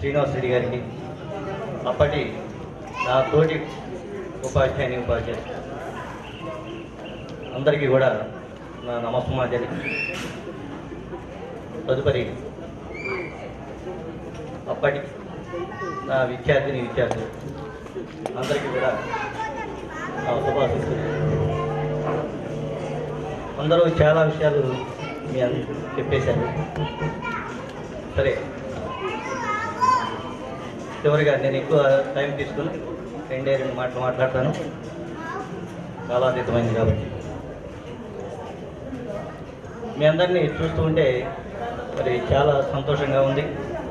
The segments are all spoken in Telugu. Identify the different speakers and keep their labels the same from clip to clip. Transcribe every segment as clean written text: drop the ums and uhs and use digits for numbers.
Speaker 1: శ్రీనివాస్ రెడ్డి గారికి, అప్పటి నా తోటి ఉపాధ్యాయులు అందరికీ కూడా నా నమస్మాజలి. తదుపరి అప్పటి నా విద్యార్థులు అందరికీ కూడా నా శుభాశిస్తులు. అందరూ చాలా విషయాలు మీ చెప్పేశారు. సరే, చివరిగా నేను ఎక్కువ టైం తీసుకుని రెండు మాటలు మాట్లాడతాను, కాలాతీతమైంది కాబట్టి. మీ అందరినీ చూస్తూ ఉంటే మరి చాలా సంతోషంగా ఉంది.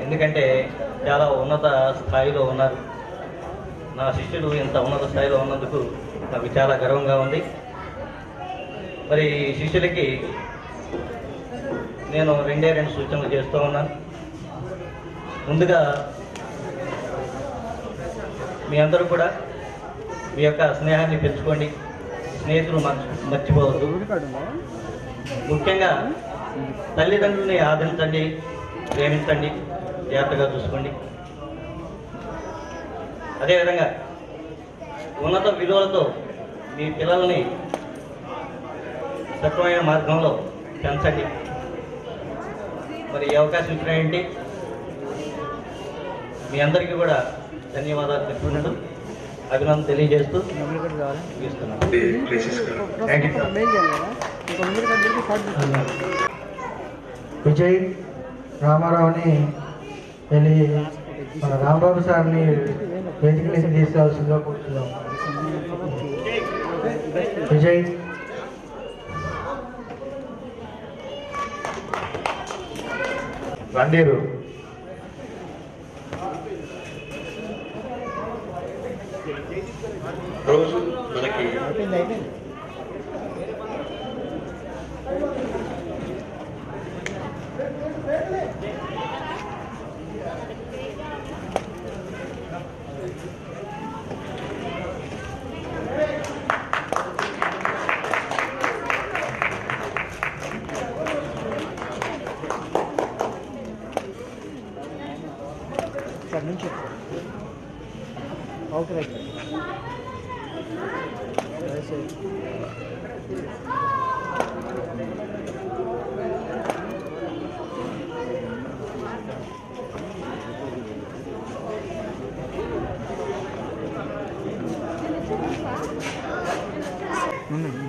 Speaker 1: ఎందుకంటే చాలా ఉన్నత స్థాయిలో ఉన్నారు. నా శిష్యులు ఇంత ఉన్నత స్థాయిలో ఉన్నందుకు నాకు చాలా గర్వంగా ఉంది. మరి శిష్యులకి నేను రెండు సూచనలు చేస్తూ ఉన్నాను. ముందుగా మీ అందరూ కూడా మీ యొక్క స్నేహాన్ని పెంచుకోండి, స్నేహితులు మర్చిపోవద్దు. ముఖ్యంగా తల్లిదండ్రులని ఆదరించండి, ప్రేమించండి, జాగ్రత్తగా చూసుకోండి. అదేవిధంగా ఉన్నత విలువలతో మీ పిల్లల్ని సక్రమైన మార్గంలో పెంచండి. మరి ఈ అవకాశం ఇచ్చినాయంటే మీ అందరికీ కూడా ధన్యవాదాలు చెప్తున్నాడు, అభినందన తెలియజేస్తూ ఇస్తున్నాను.
Speaker 2: విజయ్ రామారావుని వెళ్ళి మన రాంబాబు సార్ని వేదిక మీద తీసుకోవాల్సిందిగా కూర్చున్నాం. విజయ్ రండీరు.
Speaker 3: రోజు మనకి
Speaker 2: నుంచి out right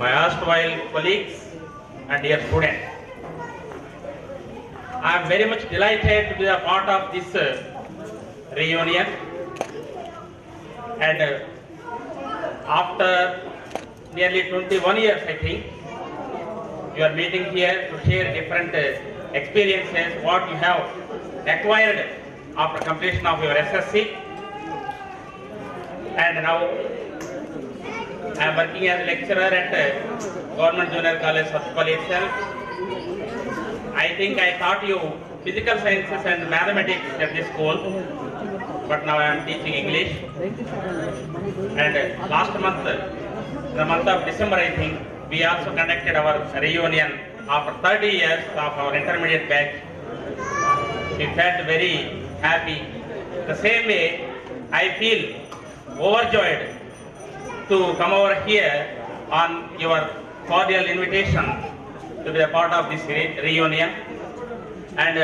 Speaker 4: My erstwhile colleagues and dear students, I am very much delighted to be a part of this reunion, and after nearly 21 years, I think, you are meeting here to share different experiences, what you have acquired after completion of your SSC, and now I am working as a lecturer at Government Junior College, Sattupalli itself. I think I taught you physical sciences and mathematics at this school, but now I am teaching English. And last month, the month of December, I think, we also conducted our reunion after 30 years of our intermediate batch. We felt very happy. The same way, I feel overjoyed to come over here on your cordial invitation to be a part of this reunion. And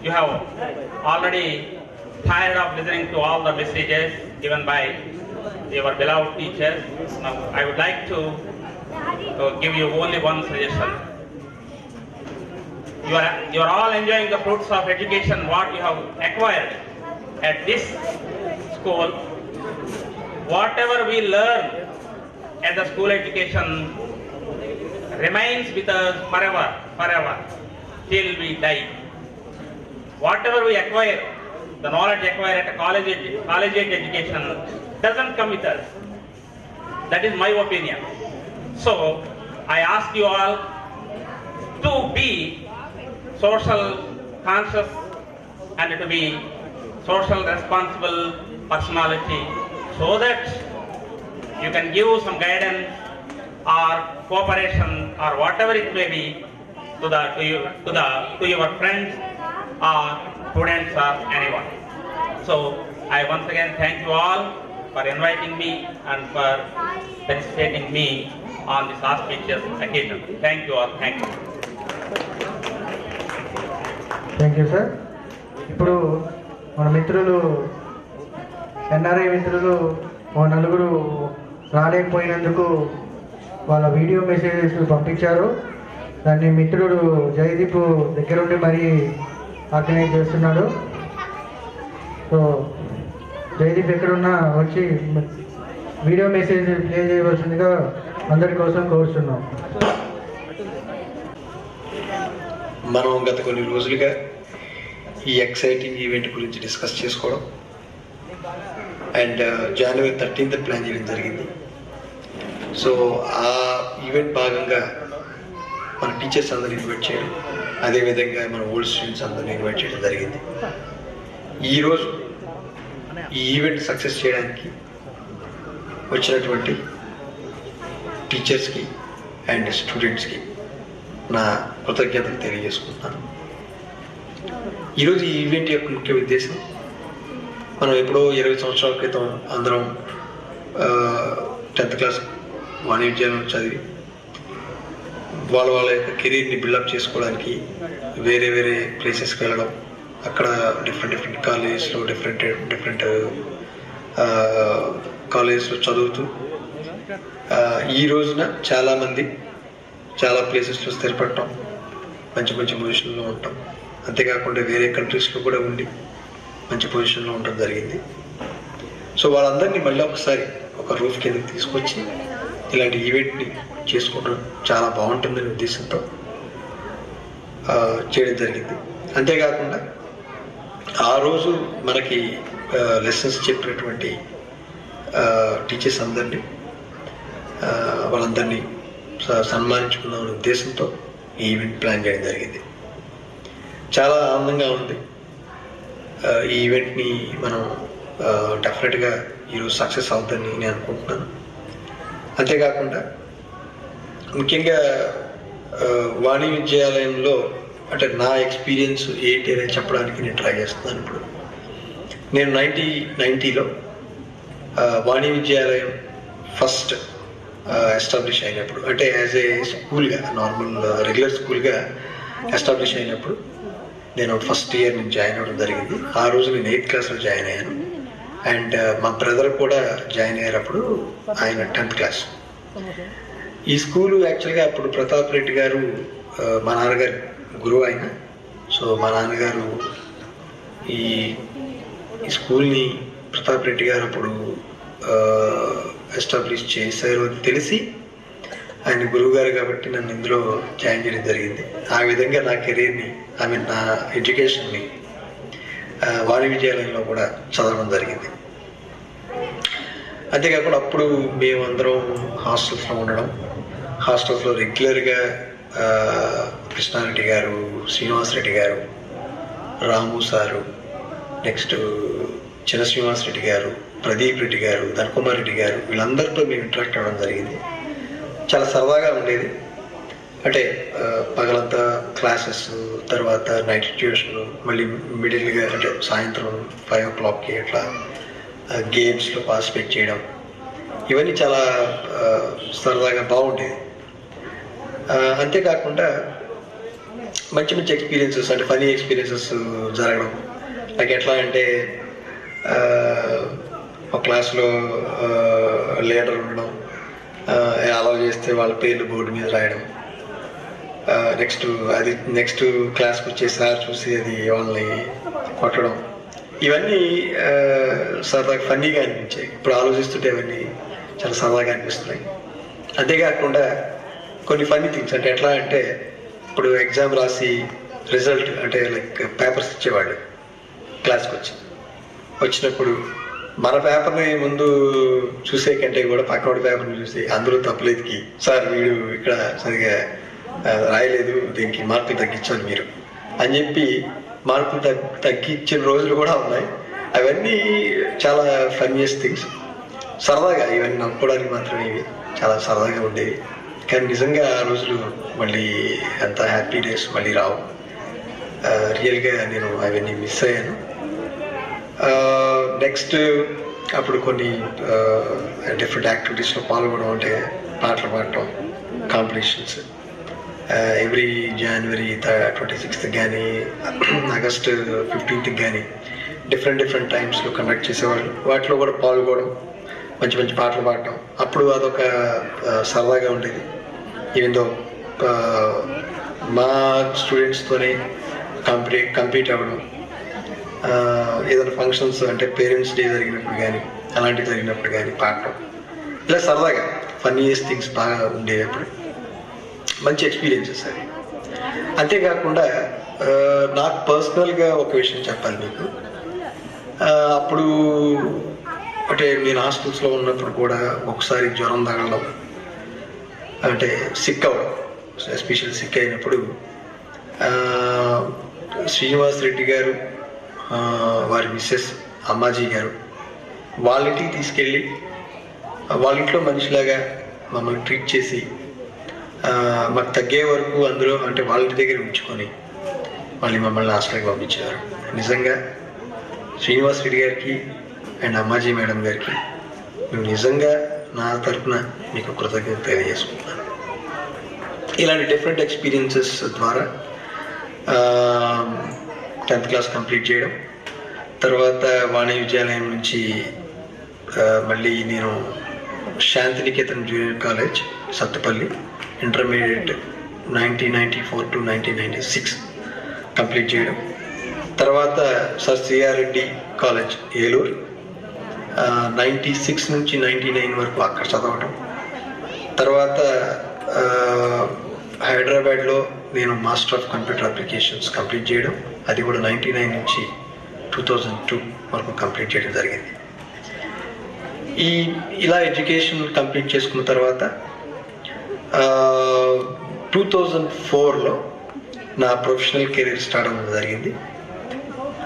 Speaker 4: you have already tired of listening to all the messages given by your beloved teachers. Now I would like to give you only one suggestion. You are all enjoying the fruits of education what you have acquired at this school. Whatever we learn at the school education remains with us forever, till we die. Whatever we acquire, the knowledge acquired at a college education doesn't come with us. That is my opinion. So I ask you all to be social conscious and to be social responsible personality, so that you can give some guidance or cooperation or whatever it may be to your friends or students or anyone. So I once again thank you all for inviting me and for participating me on this auspicious occasion. Thank you all. Thank you.
Speaker 2: Thank you sir. ఇప్పుడు మన మిత్రులు ఎన్ఆర్ఐ మిత్రులు ఓ నలుగురు రాలేకపోయినందుకు వాళ్ళ వీడియో మెసేజెస్ పంపించారు. దాన్ని మిత్రుడు జయదీప్ దగ్గరుండి మరీ ఆర్గనైజ్ చేస్తున్నాడు. సో జయదీప్ ఎక్కడున్నా వచ్చి వీడియో మెసేజ్ ప్లే చేయవలసిందిగా అందరి కోసం కోరుతున్నాం.
Speaker 3: మనం గత కొన్ని రోజులుగా ఈ ఎక్సైటింగ్ ఈవెంట్ గురించి డిస్కస్ చేసుకోవడం అండ్ జనవరి 13th ప్లాన్ చేయడం జరిగింది. సో ఆ ఈవెంట్ భాగంగా మన టీచర్స్ అందరిని ఇన్వైట్ చేయడం, అదేవిధంగా మన ఓల్డ్ స్టూడెంట్స్ అందరిని ఇన్వైట్ చేయడం జరిగింది. ఈరోజు ఈ ఈవెంట్ సక్సెస్ చేయడానికి వచ్చినటువంటి టీచర్స్కి అండ్ స్టూడెంట్స్కి నా కృతజ్ఞతలు తెలియజేసుకుంటున్నాను. ఈరోజు ఈ ఈవెంట్ యొక్క ముఖ్య ఉద్దేశం, మనం ఎప్పుడో 20 సంవత్సరాల క్రితం అందరం 10th క్లాస్ వాణిజ్యం చదివి వాళ్ళ యొక్క కెరీర్ని బిల్డప్ చేసుకోవడానికి వేరే వేరే ప్లేసెస్కి వెళ్ళడం, అక్కడ డిఫరెంట్ కాలేజెస్లో డిఫరెంట్ కాలేజెస్లో చదువుతూ ఈ రోజున చాలామంది చాలా ప్లేసెస్లో స్థిరపడటం, మంచి పొజిషన్లో ఉంటాం. అంతేకాకుండా వేరే కంట్రీస్లో కూడా ఉండి మంచి పొజిషన్లో ఉండడం జరిగింది. సో వాళ్ళందరినీ మళ్ళీ ఒకసారి ఒక రూఫ్ కిందకి తీసుకొచ్చి ఇలాంటి ఈవెంట్ని చేసుకోవడం చాలా బాగుంటుందనే ఉద్దేశంతో చేయడం జరిగింది. అంతేకాకుండా ఆ రోజు మనకి లెసన్స్ చెప్పినటువంటి టీచర్స్ అందరినీ వాళ్ళందరినీ సన్మానించుకుందామనే ఉద్దేశంతో ఈ ఈవెంట్ ప్లాన్ చేయడం జరిగింది. చాలా ఆనందంగా ఉంది. ఈ ఈవెంట్ని మనం డెఫినెట్గా ఈరోజు సక్సెస్ అవుతుందని నేను అనుకుంటున్నాను. అంతేకాకుండా ముఖ్యంగా వాణి విద్యాలయంలో అంటే నా ఎక్స్పీరియన్స్ ఏంటి అనేది చెప్పడానికి నేను ట్రై చేస్తున్నాను. ఇప్పుడు నేను 1990లో వాణి విద్యాలయం ఫస్ట్ ఎస్టాబ్లిష్ అయినప్పుడు, అంటే యాజ్ ఏ స్కూల్గా నార్మల్ రెగ్యులర్ స్కూల్గా ఎస్టాబ్లిష్ అయినప్పుడు నేను ఫస్ట్ ఇయర్ నుంచి జాయిన్ అవ్వడం జరిగింది. ఆ రోజు నేను 8th క్లాస్లో జాయిన్ అయ్యాను. అండ్ మా బ్రదర్ కూడా జాయిన్ అయ్యేటప్పుడు ఆయన 10th క్లాస్. ఈ స్కూలు యాక్చువల్గా అప్పుడు ప్రతాప్ రెడ్డి గారు మా నాన్నగారు గురువు ఆయన. సో మా నాన్నగారు ఈ స్కూల్ని ప్రతాప్ రెడ్డి గారు అప్పుడు ఎస్టాబ్లిష్ చేశారు అని తెలిసి ఆయన గురువు గారు కాబట్టి నన్ను ఇందులో జాయిన్ చేయడం జరిగింది. ఆ విధంగా నా కెరీర్ని నా ఎడ్యుకేషన్ని వాణి విద్యాలయంలో కూడా చదవడం జరిగింది. అంతేకాకుండా అప్పుడు మేమందరం హాస్టల్స్లో ఉండడం, హాస్టల్స్లో రెగ్యులర్గా కృష్ణారెడ్డి గారు, శ్రీనివాసరెడ్డి గారు, రాము సారు, నెక్స్ట్ చిన్న శ్రీనివాసరెడ్డి గారు, ప్రదీప్ రెడ్డి గారు, ధనకుమార్ రెడ్డి గారు, వీళ్ళందరితో మేము ఇంటరాక్ట్ అవ్వడం జరిగింది. చాలా సరదాగా ఉండేది. అంటే పగలంతా క్లాసెస్, తర్వాత నైట్ ట్యూషన్, మళ్ళీ మిడిల్గా అంటే సాయంత్రం 5 o'clockకి అట్లా గేమ్స్లో పార్టిసిపేట్ చేయడం, ఇవన్నీ చాలా సరదాగా బాగుండేది. అంతేకాకుండా మంచి ఎక్స్పీరియన్సెస్, అంటే ఫనీ ఎక్స్పీరియన్సెస్ జరగడం. నాకు ఎట్లా అంటే ఒక క్లాస్లో లీడర్ ఉండడం, అలా చేస్తే వాళ్ళ పేర్లు బోర్డు మీద రాయడం, నెక్స్ట్ క్లాస్కి వచ్చే సార్ చూసి అది వాళ్ళని కొట్టడం, ఇవన్నీ సరదాగా ఫన్నీగా అనిపించాయి. ఇప్పుడు ఆలోచిస్తుంటే అవన్నీ చాలా సరదాగా అనిపిస్తున్నాయి. అంతేకాకుండా కొన్ని ఫన్నీ థింగ్స్, అంటే ఎట్లా అంటే ఇప్పుడు ఎగ్జామ్ రాసి రిజల్ట్ అంటే లైక్ పేపర్స్ ఇచ్చేవాళ్ళు క్లాస్కి వచ్చినప్పుడు మన పేపర్ని ముందు చూసే కంటే కూడా పక్కనోడి పేపర్ని చూసి అందులో తప్పులేదుకి, సార్ వీడు ఇక్కడ సరిగా రాయలేదు, దీనికి మార్కులు తగ్గించాలి మీరు అని చెప్పి మార్కులు తగ్గించిన రోజులు కూడా ఉన్నాయి. అవన్నీ చాలా ఫన్నీయెస్ట్ థింగ్స్. సరదాగా ఇవన్నీ నవ్వుకోవడానికి మాత్రమే ఇవి చాలా సరదాగా ఉండేవి. కానీ నిజంగా ఆ రోజులు మళ్ళీ అంత హ్యాపీ డేస్ మళ్ళీ రావు. రియల్గా నేను అవన్నీ మిస్ అయ్యాను. నెక్స్ట్ అప్పుడు కొన్ని డిఫరెంట్ యాక్టివిటీస్లో పాల్గొనడం, అంటే పాటలు పాడటం, కాంపిటీషన్స్ ఎవ్రీ జనవరి 26th కానీ ఆగస్ట్ 15th కానీ డిఫరెంట్ టైమ్స్లో కండక్ట్ చేసేవాళ్ళు. వాటిలో కూడా పాల్గొనడం, మంచి మంచి పాటలు పాడటం, అప్పుడు అదొక సరదాగా ఉండేది. ఈవెన్ దో మా స్టూడెంట్స్తోనే కంపీట్ అవ్వడం, ఏదైనా ఫంక్షన్స్ అంటే పేరెంట్స్ డే జరిగినప్పుడు కానీ అలాంటివి జరిగినప్పుడు కానీ పాడటం, ఇలా సరదాగా ఫన్నీయెస్ట్ థింగ్స్ బాగా ఉండేవి. అప్పుడు మంచి ఎక్స్పీరియన్సెస్ అవి. అంతేకాకుండా నాకు పర్సనల్గా ఒక విషయం చెప్పాలి మీకు. అప్పుడు అంటే నేను హాస్టల్స్లో ఉన్నప్పుడు కూడా ఒకసారి జ్వరం తగలడం, అంటే సిక్ అవ్వడం, ఎస్పెషల్ సిక్ అయినప్పుడు శ్రీనివాస్ రెడ్డి గారు, వారి మిస్సెస్ అమ్మాజీ గారు వాళ్ళ ఇంటికి తీసుకెళ్ళి వాళ్ళ ఇంట్లో మనిషిలాగా మమ్మల్ని ట్రీట్ చేసి మాకు తగ్గే వరకు అందులో అంటే వాళ్ళ ఇంటి దగ్గర ఉంచుకొని మళ్ళీ మమ్మల్ని హాస్టల్కి పంపించేవారు. నిజంగా శ్రీనివాస్ రెడ్డి గారికి అండ్ అమ్మాజీ మేడం గారికి మేము నిజంగా నా తరఫున మీకు కృతజ్ఞత తెలియజేసుకుంటున్నాను. ఇలాంటి డిఫరెంట్ ఎక్స్పీరియన్సెస్ ద్వారా 10th క్లాస్ కంప్లీట్ చేయడం, తర్వాత వాణి విద్యాలయం నుంచి మళ్ళీ నేను Shantiniketan junior college Sathupalli intermediate 1994 to 1996 complete చేయడం, తర్వాత sir CR Reddy college Eluru 96 నుంచి 99 వరకు అక్కడ చదవటం, తర్వాత హైదరాబాద్లో నేను master of computer applications complete చేయడం, అది కూడా 99 నుంచి 2002 వరకు కంప్లీట్ చేయడం జరిగింది. ఇలా ఎడ్యుకేషన్ కంప్లీట్ చేసుకున్న తర్వాత 2004లో నా ప్రొఫెషనల్ కెరీర్ స్టార్ట్ అవ్వడం జరిగింది.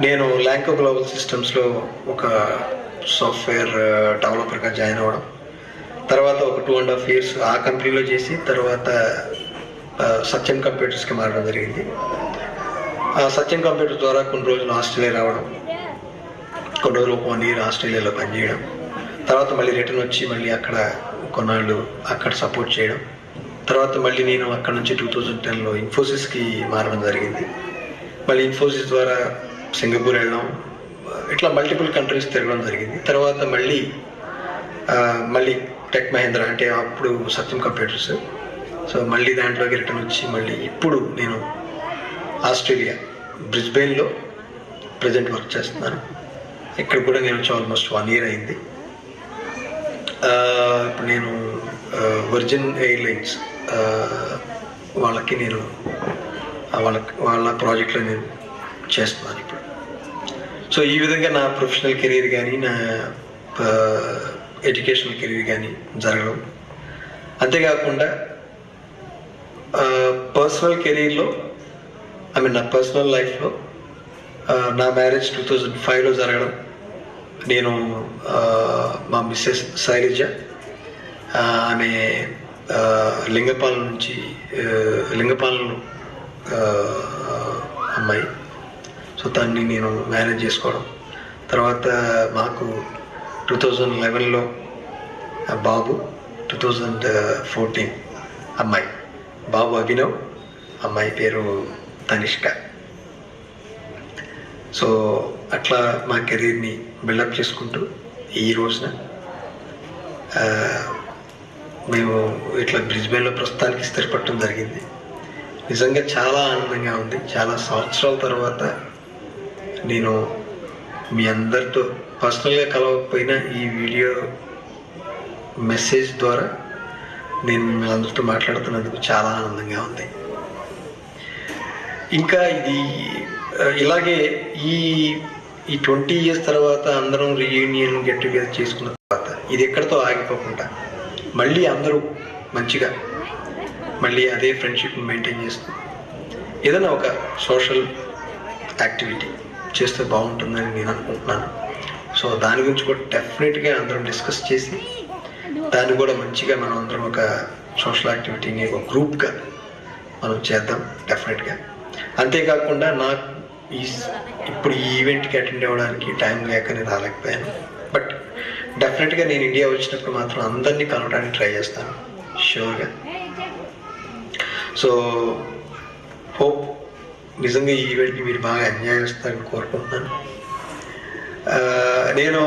Speaker 3: నేను ల్యాంకో గ్లోబల్ సిస్టమ్స్లో ఒక సాఫ్ట్వేర్ డెవలపర్గా జాయిన్ అవ్వడం, తర్వాత ఒక 2.5 years ఆ కంపెనీలో చేసి తర్వాత సత్యం కంప్యూటర్స్కి మారడం జరిగింది. సత్యం కంప్యూటర్స్ ద్వారా కొన్ని రోజులు ఆస్ట్రేలియా రావడం, కొన్ని రోజులు 1 year ఆస్ట్రేలియాలో పనిచేయడం, తర్వాత మళ్ళీ రిటర్న్ వచ్చి మళ్ళీ అక్కడ కొన్నాళ్ళు అక్కడ సపోర్ట్ చేయడం, తర్వాత మళ్ళీ నేను అక్కడ నుంచి 2010లో ఇన్ఫోసిస్కి మారడం జరిగింది. మళ్ళీ ఇన్ఫోసిస్ ద్వారా సింగపూర్ వెళ్ళడం, ఇట్లా మల్టిపుల్ కంట్రీస్ తిరగడం జరిగింది. తర్వాత మళ్ళీ టెక్ మహేంద్ర అంటే అప్పుడు సత్యం కంప్యూటర్స్, సో మళ్ళీ దాంట్లోకి రిటర్న్ వచ్చి మళ్ళీ ఇప్పుడు నేను ఆస్ట్రేలియా బ్రిస్బెయిన్లో ప్రజెంట్ వర్క్ చేస్తున్నాను. ఇక్కడ కూడా నేను వచ్చి ఆల్మోస్ట్ 1 year అయింది. ఇప్పుడు నేను వర్జిన్ ఎయిర్లైన్స్ వాళ్ళకి నేను వాళ్ళ ప్రాజెక్ట్లో నేను చేస్తున్నాను ఇప్పుడు. సో ఈ విధంగా నా ప్రొఫెషనల్ కెరీర్ కానీ నా ఎడ్యుకేషనల్ కెరీర్ కానీ జరగడం, అంతేకాకుండా పర్సనల్ కెరీర్లో నా పర్సనల్ లైఫ్లో నా మ్యారేజ్ 2005లో జరగడం, నేను మా మిస్సెస్ శైలజ, ఆమె లింగపాలెం అమ్మాయి, సో దాన్ని నేను మేనేజ్ చేసుకోవడం, తర్వాత మాకు 2011లో బాబు, 2014 అమ్మాయి, బాబు అభినవ్, అమ్మాయి పేరు తనిష్క. సో అట్లా మా కెరీర్ని బిల్డప్ చేసుకుంటూ ఈ రోజున మేము ఇట్లా బ్రిస్బెయిన్లో ప్రస్తుతానికి స్థిరపడటం జరిగింది. నిజంగా చాలా ఆనందంగా ఉంది. చాలా సంవత్సరాల తర్వాత నేను మీ అందరితో పర్సనల్గా కలవకపోయినా ఈ వీడియో మెసేజ్ ద్వారా నేను మీ అందరితో మాట్లాడుతున్నందుకు చాలా ఆనందంగా ఉంది. ఇంకా ఇది ఇలాగే ఈ 20 years తర్వాత అందరం రీయూనియన్ గెట్ టుగెదర్ చేసుకున్న తర్వాత ఇది ఎక్కడితో ఆగిపోకుండా మళ్ళీ అందరూ మంచిగా మళ్ళీ అదే ఫ్రెండ్షిప్ మెయింటైన్ చేస్తూ ఏదైనా ఒక సోషల్ యాక్టివిటీ చేస్తే బాగుంటుందని నేను అనుకుంటున్నాను. సో దాని గురించి కూడా డెఫినెట్గా అందరం డిస్కస్ చేసి దాన్ని కూడా మంచిగా మనం అందరం ఒక సోషల్ యాక్టివిటీని ఒక గ్రూప్గా మనం చేద్దాం డెఫినెట్గా. అంతేకాకుండా నాకు ఇప్పుడు ఈ ఈవెంట్కి అటెండ్ అవ్వడానికి టైం లేక నేను రాలేకపోయాను. బట్ డెఫినెట్గా నేను ఇండియా వచ్చినప్పుడు మాత్రం అందరినీ కలవడానికి ట్రై చేస్తాను షూర్గా. సో హోప్ నిజంగా ఈ ఈవెంట్ని మీరు బాగా ఎంజాయ్ చేస్తారని కోరుకుంటున్నాను. నేను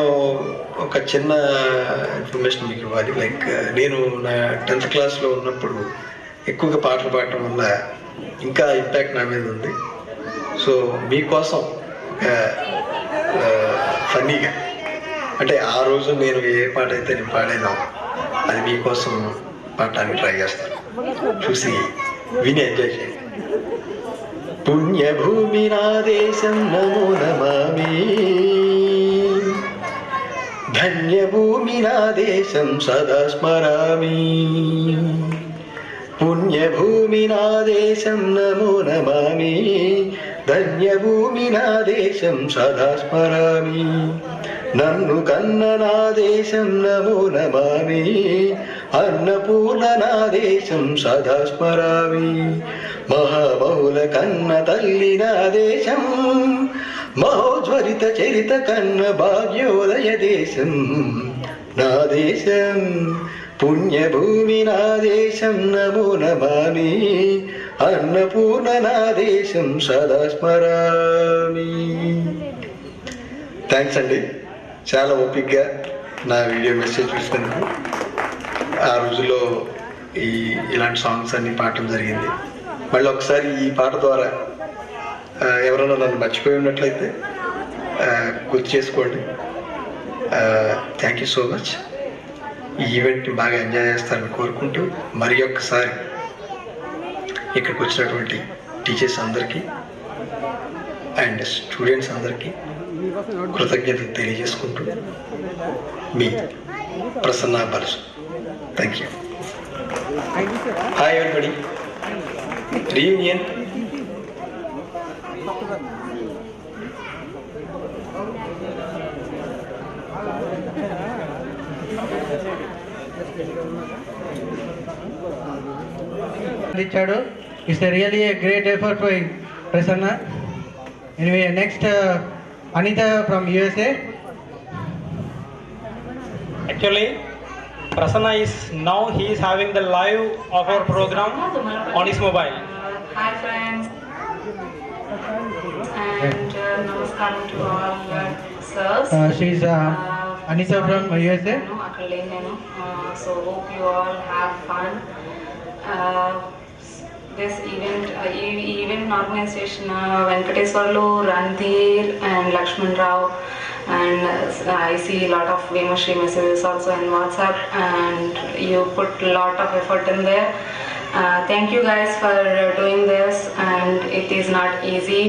Speaker 3: ఒక చిన్న ఇన్ఫర్మేషన్ మీకు ఇవ్వాలి. లైక్ నేను నా 10th క్లాస్లో ఉన్నప్పుడు ఎక్కువగా పాటలు పాడటం వల్ల ఇంకా ఇంపాక్ట్ నా మీద ఉంది. సో మీకోసం ఫన్నీగా, అంటే ఆ రోజు నేను ఏ పాట అయితే నేను పాడానో అది మీకోసం పాడటానికి ట్రై చేస్తాను. చూసి విని ఎంజాయ్ చేయండి. పుణ్యభూమి నా దేశం నమో నమామి, ధన్యభూమి నా దేశం సదా స్మరామి. పుణ్యభూమి నా దేశం నమో నమామి, ధన్యభూమి నా దేశం సదా స్మరామి. నన్ను కన్న నా దేశం నమో నమామి, అన్నపూర్ణ నా దేశం సదా స్మరామి. మహాబహుల కన్న తల్లి నా దేశం, మహోజ్వలిత చరిత కన్న భాగ్యోదయ దేశం నా దేశం. పుణ్యభూమి నా దేశం నమో నమామి, అన్నపూర్ణ నా దేశం సదా స్మరామి. థ్యాంక్స్ అండి, చాలా ఓపిక్గా నా వీడియో మెసేజ్ చూసినందుకు. ఆ రోజుల్లో ఇలాంటి సాంగ్స్ అన్ని పాడటం జరిగింది. మళ్ళీ ఒకసారి ఈ పాట ద్వారా ఎవరైనా నన్ను మర్చిపోయి ఉన్నట్లయితే గుర్తు చేసుకోండి. Thank you so much. ఈ ఈవెంట్ని బాగా ఎంజాయ్ చేస్తారని కోరుకుంటూ మరి ఒక్కసారి ఇక్కడికి వచ్చినటువంటి టీచర్స్ అందరికీ అండ్ స్టూడెంట్స్ అందరికీ కృతజ్ఞతలు తెలియజేసుకుంటూ మీ Prasanna Balasu. Thank you. Hi everybody, reunion.
Speaker 2: ఇచ్చాడు. It's really a great effort by Prasanna. Anyway, next Anita from USA.
Speaker 5: Actually, Prasanna is now he is having the live of our program on his mobile.
Speaker 6: Hi friends, and namaskaram to all sirs.
Speaker 2: She's Anita from USA.
Speaker 6: So hope you all have fun. This event organization, Venkateswarlu, Randhir and Lakshman Rao, and I see a lot of Vemashri messages also in WhatsApp, and you put a lot of effort in there. Thank you guys for doing this, and it is not easy.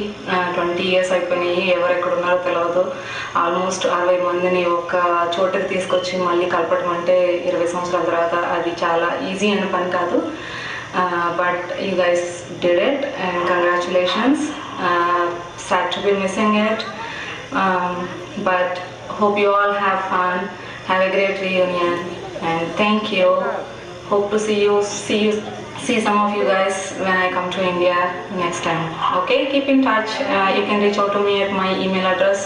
Speaker 6: 20 years అయిపోయినాయి, ఎవరు ఎక్కడ ఉన్నారో తెలియదు. ఆల్మోస్ట్ 60 మందిని ఒక చోటకి తీసుకొచ్చి మళ్ళీ కలపడం అంటే 20 సంవత్సరాల తర్వాత అది చాలా ఈజీ అనే పని కాదు. But you guys did it, and congratulations. Sad to be missing it, but hope you all have fun. Have a great reunion, and thank you. Hope to see some of you guys when I come to India next time. Okay, keep in touch. You can reach out to me at my email address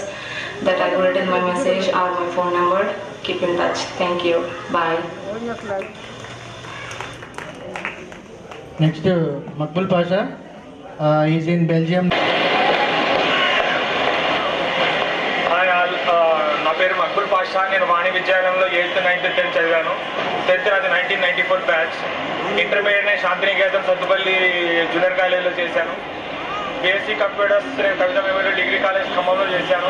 Speaker 6: that I put in my message or my phone number. Keep in touch. Thank you. Bye.
Speaker 2: Next, Makbul Pasha. He's in Belgium.
Speaker 7: Hi all, నా పేరు మక్బుల్ పాషా. నేను వాణి విద్యాలయంలో 8th, 9th, 10th చదివాను. 10th అది 1994 బ్యాచ్. ఇంటర్మీడియట్ నేను శాంతినికేతన్ సత్తుపల్లి జూనియర్ కాలేజీలో చేశాను. బీఎస్సీ కంప్యూటర్స్ నేను కవిత మెమోరియల్ డిగ్రీ కాలేజ్ ఖమ్మంలో చేశాను.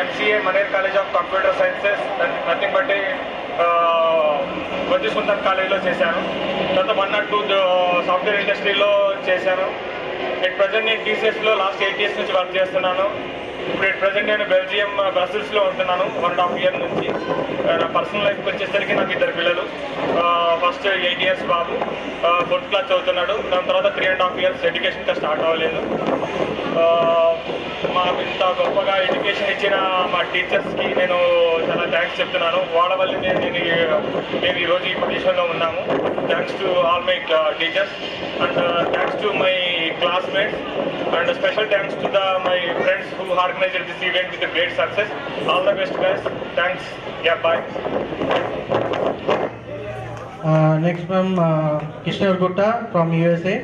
Speaker 7: MCA Maner college of computer sciences nothing but Vaddi Sundar కాలేజీలో చేశాను. తర్వాత 1 or 2 సాఫ్ట్వేర్ ఇండస్ట్రీలో చేశాను. ఎట్ ప్రజెంట్ నేను టీసీఎస్లో లాస్ట్ 8 years నుంచి వర్క్ చేస్తున్నాను. ఇప్పుడు ఎట్ ప్రజెంట్ నేను బెల్జియం బ్రసెల్స్లో ఉంటున్నాను 1.5 year నుంచి. నా పర్సనల్ లైఫ్కి వచ్చేసరికి నాకు 2 పిల్లలు. ఫస్ట్ 8 years బాబు 4th class చదువుతున్నాడు. దాని తర్వాత 3.5 years ఎడ్యుకేషన్గా స్టార్ట్ అవ్వలేదు. మాకు ఇంత గొప్పగా ఎడ్యుకేషన్ ఇచ్చిన మా టీచర్స్కి నేను చాలా థ్యాంక్స్ చెప్తున్నాను. వాళ్ళ వల్ల మేము ఈరోజు ఈ పొజిషన్లో ఉన్నాము. Thanks to all my teachers, and thanks to my classmates, and a special thanks to my friends who organized this event with a great success. All the best, guys. Thanks. Yeah, bye.
Speaker 2: Next from Kishore Gupta from USA.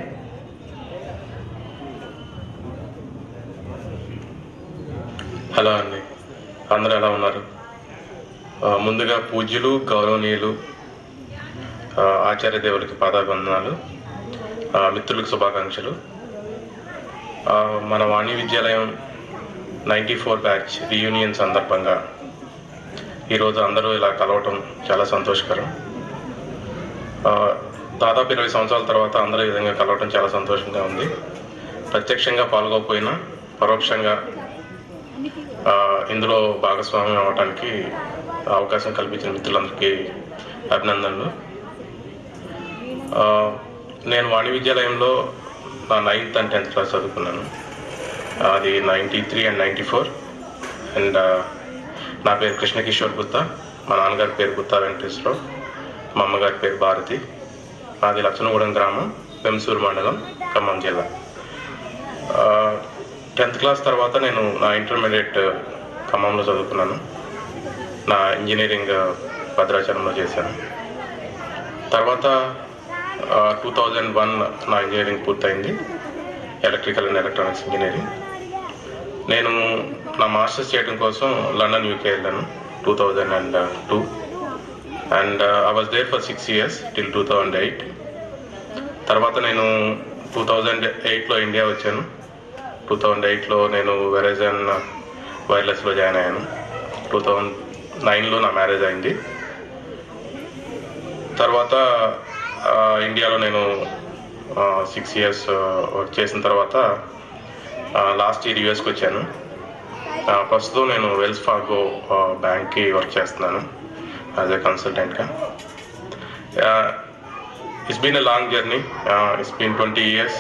Speaker 8: Hello అండి, అందరూ ఎలా ఉన్నారు? ముందుగా పూజ్యులు గౌరవనీయులు ఆచార్య దేవులకి పాదాభివందనాలు, మిత్రులకు శుభాకాంక్షలు. మన వాణి విద్యాలయం 94 బ్యాచ్ రీయూనియన్ సందర్భంగా ఈరోజు అందరూ ఇలా కలవటం చాలా సంతోషకరం. దాదాపు 20 సంవత్సరాల తర్వాత అందరూ ఈ విధంగా కలవటం చాలా సంతోషంగా ఉంది. ప్రత్యక్షంగా పాల్గొకపోయినా పరోక్షంగా ఇందులో భాగస్వామ్యం అవ్వడానికి అవకాశం కల్పించిన మిత్రులందరికీ అభినందనలు. నేను వాణి విద్యాలయంలో నా 9th and 10th క్లాస్ చదువుకున్నాను. అది 93 and 94. అండ్ నా పేరు కృష్ణకిషోర్ గుత్తా, మా నాన్నగారి పేరు గుత్తా వెంకటేశ్వరరావు, మా అమ్మగారి పేరు భారతి. నాది లచ్చనగూడెం గ్రామం, వెంసూరు మండలం, ఖమ్మం జిల్లా. 10th క్లాస్ తర్వాత నేను నా ఇంటర్మీడియట్ ఖమ్మంలో చదువుకున్నాను. నా ఇంజనీరింగ్ భద్రాచలంలో చేశాను. తర్వాత 2001 నా ఇంజనీరింగ్ పూర్తయింది, ఎలక్ట్రికల్ అండ్ ఎలక్ట్రానిక్స్ ఇంజనీరింగ్. నేను నా మాస్టర్స్ చేయడం కోసం లండన్ యూకే వెళ్ళాను 2002. And I was there for 6 years till 2008. తర్వాత నేను 2008లో ఇండియా వచ్చాను. 2008లో నేను వెరైజన్ వైర్లెస్లో జాయిన్ అయ్యాను. 2009లో నా మ్యారేజ్ అయింది. తర్వాత ఇండియాలో నేను 6 years వర్క్ చేసిన తర్వాత లాస్ట్ ఇయర్ యూఎస్కి వచ్చాను. ప్రస్తుతం నేను వెల్స్ ఫార్గో బ్యాంక్కి వర్క్ చేస్తున్నాను యాజ్ ఎ కన్సల్టెంట్గా. It's been a long journey. It's been 20 years.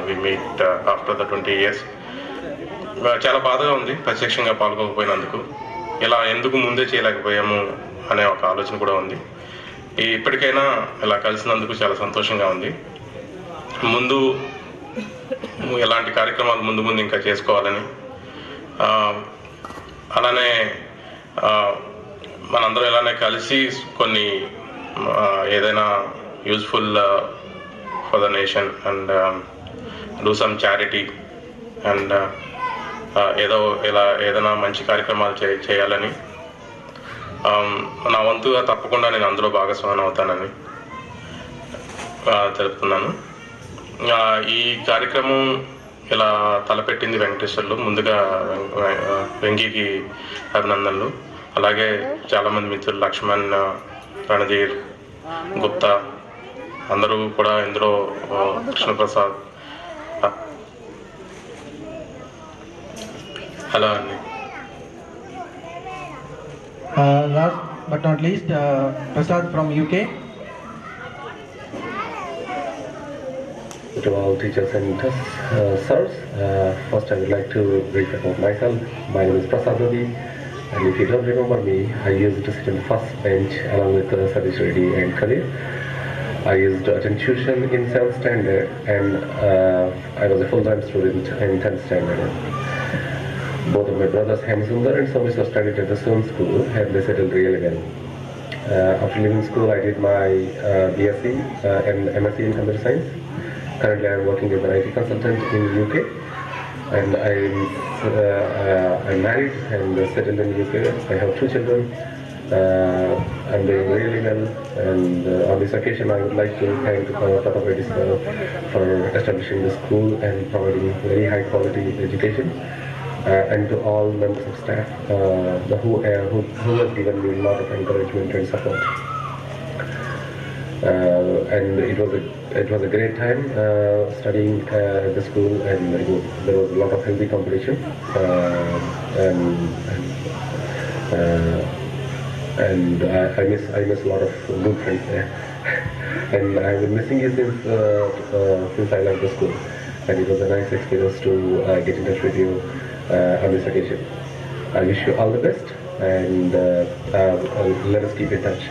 Speaker 8: We meet after the 20 years. చాలా బాధగా ఉంది ప్రత్యక్షంగా పాల్గొకపోయినందుకు. ఇలా ఎందుకు ముందే చేయలేకపోయాము అనే ఒక ఆలోచన కూడా ఉంది. ఇప్పటికైనా ఇలా కలిసినందుకు చాలా సంతోషంగా ఉంది. ముందు ఎలాంటి కార్యక్రమాలు ముందు ఇంకా చేసుకోవాలని, అలానే మనందరం ఇలానే కలిసి కొన్ని ఏదైనా useful for the nation and do some charity and ఏదైనా మంచి కార్యక్రమాలు చేయాలని, నా వంతుగా తప్పకుండా నేను అందులో భాగస్వామ్యం అవుతానని తెలుపుతున్నాను. ఈ కార్యక్రమం ఇలా తలపెట్టింది వెంకటేశ్వర్లు. ముందుగా వెంకీకి అభినందనలు. అలాగే చాలామంది మిత్రులు లక్ష్మణ్, రణధీర్, గుప్తా అందరూ కూడా ఇందులో, కృష్ణప్రసాద్. హలో అండి.
Speaker 2: Last but not least, Prasad from UK.
Speaker 9: To all teachers and sirs, first I would like to brief about myself. My name is Prasad Ravi, and if you don't remember me, I used to sit in the first bench along with Satish Reddy and Khalid. I used to attend tuition in 7th standard, and I was a full-time student in 10th standard. Both of my brothers, Hemsundar and Somesh, studied at the same school, and they settled really well. After leaving school, I did my BSc and MSc in Computer Science. Currently, I am working as an IT consultant in UK, and I'm married and settled in UK. I have 2 children. I'm doing really well, and on this occasion, I would like to thank Tata Reddy sir for establishing the school and providing very high quality education. And to all members of staff who have given me a lot of encouragement and support. And it was a great time studying at the school, and there was a lot of healthy competition, and I miss a lot of good friends there. And I've been missing you since I left the school, and it was a nice experience to get in touch with you on this occasion. I wish you all the best, and let us keep in touch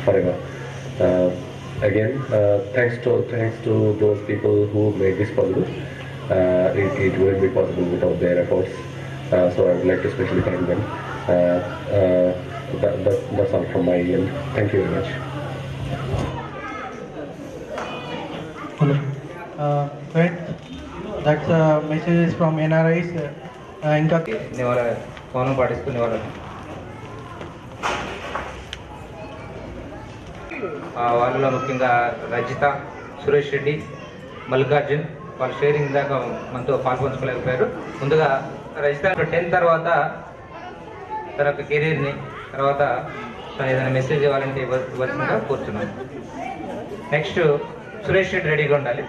Speaker 9: forever. again, thanks to those people who made this possible. It wouldn't be possible without their efforts. So I would like to especially thank them. That's all from my end. Thank you very much.
Speaker 2: Hello. Friends, that's messages from NRIs. ఇంకా
Speaker 10: వాళ్ళ మౌనం పాటిస్తున్న వాళ్ళని వాళ్ళలో ముఖ్యంగా రజిత, సురేష్ రెడ్డి, మల్లికార్జున్ వాళ్ళ షేరింగ్ దాకా మనతో పాల్పంచుకోలేకపోయారు. ముందుగా రజిత 10th తర్వాత తన యొక్క కెరీర్ని తర్వాత తను ఏదైనా మెసేజ్ ఇవ్వాలంటే ఇవ్వాల్సిందిగా కూర్చున్నాను. నెక్స్ట్ సురేష్ రెడ్డి రెడీగా ఉండాలి.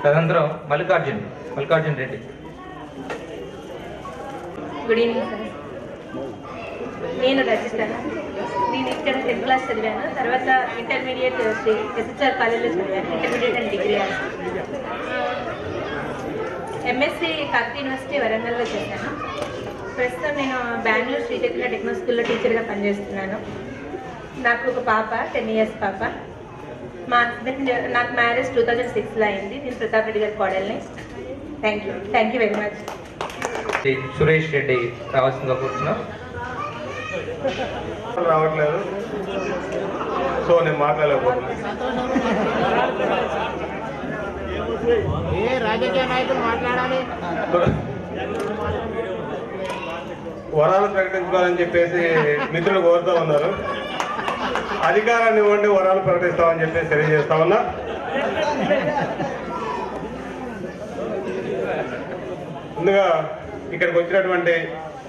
Speaker 10: తదనంతరం Mallikarjun Reddy.
Speaker 11: Good evening sir. నేను రచిస్తాను. నేను ఇక్కడ 10th క్లాస్ చదివాను. తర్వాత ఇంటర్మీడియట్ శ్రీ ఎస్హెచ్ఆర్ కాలేజ్లో చదివాను. Intermediate and degree. MSc Karthi university వరంగల్లో చేశాను. ప్రస్తుతం నేను బెంగళూరు శ్రీ చైతన్య టెక్నో స్కూల్లో టీచర్గా పనిచేస్తున్నాను. నాకు ఒక పాప, 10 years పాప. మా హస్బెండ్, నాకు మ్యారేజ్ 2006లో అయింది. నేను ప్రతాప్ రెడ్డి గారి కోడల్ని. Thank you very much.
Speaker 10: Suresh Reddy రావాల్సిందిగా కూర్చున్నాం.
Speaker 7: రావట్లేదు, సో నేను మాట్లాడలేకపోతున్నాను.
Speaker 12: రాజకీయ నాయకులు మాట్లాడాలి.
Speaker 7: వరాలు ప్రకటించుకోవాలని చెప్పేసి మిత్రులు కోరుతూ ఉన్నారు. అధికారాన్ని ఇవ్వండి, వరాలు ప్రకటిస్తామని చెప్పేసి తెలియజేస్తా ఉన్నా. ముందుగా ఇక్కడికి వచ్చినటువంటి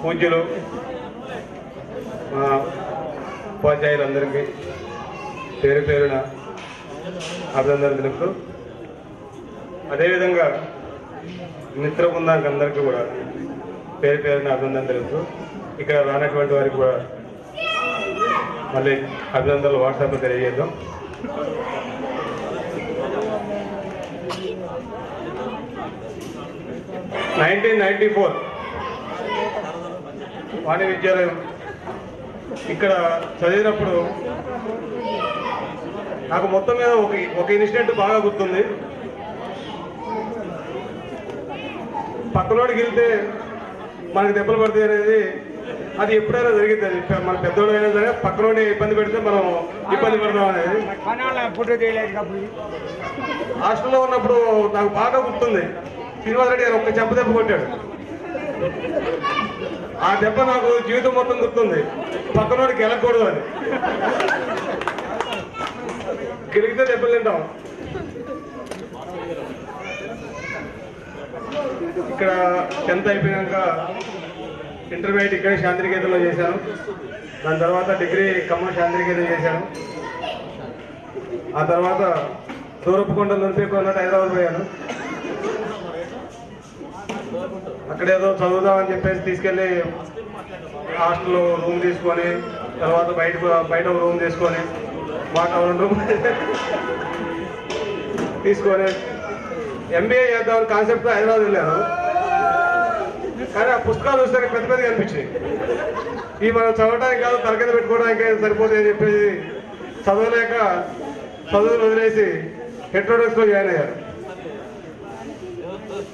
Speaker 7: పూజ్యులు, ఉపాధ్యాయులందరికీ పేరు పేరున అభినందనలు తెలుపుతూ, అదేవిధంగా మిత్ర బృందానికి అందరికీ కూడా పేరు పేరున అభినందనలు తెలుపుతూ, ఇక్కడ రానటువంటి వారికి కూడా మళ్ళీ అభినందనలు వాట్సాప్లో తెలియజేద్దాం. (1994) వాణి విద్యాలయం ఇక్కడ చదివినప్పుడు నాకు మొత్తం మీద ఒక ఇన్సిడెంట్ బాగా గుర్తుంది. పక్కనోడికి వెళ్తే మనకి దెబ్బలు పడతాయి అనేది అది ఎప్పుడైనా జరిగింది. అది మన పెద్దోడు అయినా సరే పక్కనోడిని ఇబ్బంది పెడితే మనం ఇబ్బంది పడతాం అనేది. హాస్టల్లో ఉన్నప్పుడు నాకు బాగా గుర్తుంది. శ్రీనివాసరెడ్డి గారు ఒక్క దెబ్బ కొట్టాడు. ఆ దెబ్బ నాకు జీవితం మొత్తం గుర్తుంది. పక్కనోడికి గెలకూడదు అని. గెలిగితే దెబ్బలు తింటాం. ఇక్కడ 10th అయిపోయాక ఇంటర్మీడియట్ ఇక్కడ శాంతినికేతన్లో చేశాను. దాని తర్వాత డిగ్రీ ఖమ్మం శాంతినికేతన్ చేశాను. ఆ తర్వాత తూర్పుకొండ నడిపేకు అన్నట్టు హైదరాబాద్ పోయాను. అక్కడేదో చదువుదామని చెప్పేసి తీసుకెళ్ళి హాస్టల్లో రూమ్ తీసుకొని, తర్వాత బయట రూమ్ తీసుకొని, వాతావరణం రూమ్ తీసుకొని ఎంబీఏ చేద్దామని కాన్సెప్ట్తో హైదరాబాద్ వెళ్ళాను. కానీ ఆ పుస్తకాలు చూస్తే పెద్ద పెద్దగా అనిపించాయి. ఇవి మనం చదవడానికి కాదు, తలకింద పెట్టుకోవడానికి సరిపోతాయి అని చెప్పేసి చదవలేక చదువులు వదిలేసి హెట్రోడక్స్లో జాయిన్ అయ్యారు.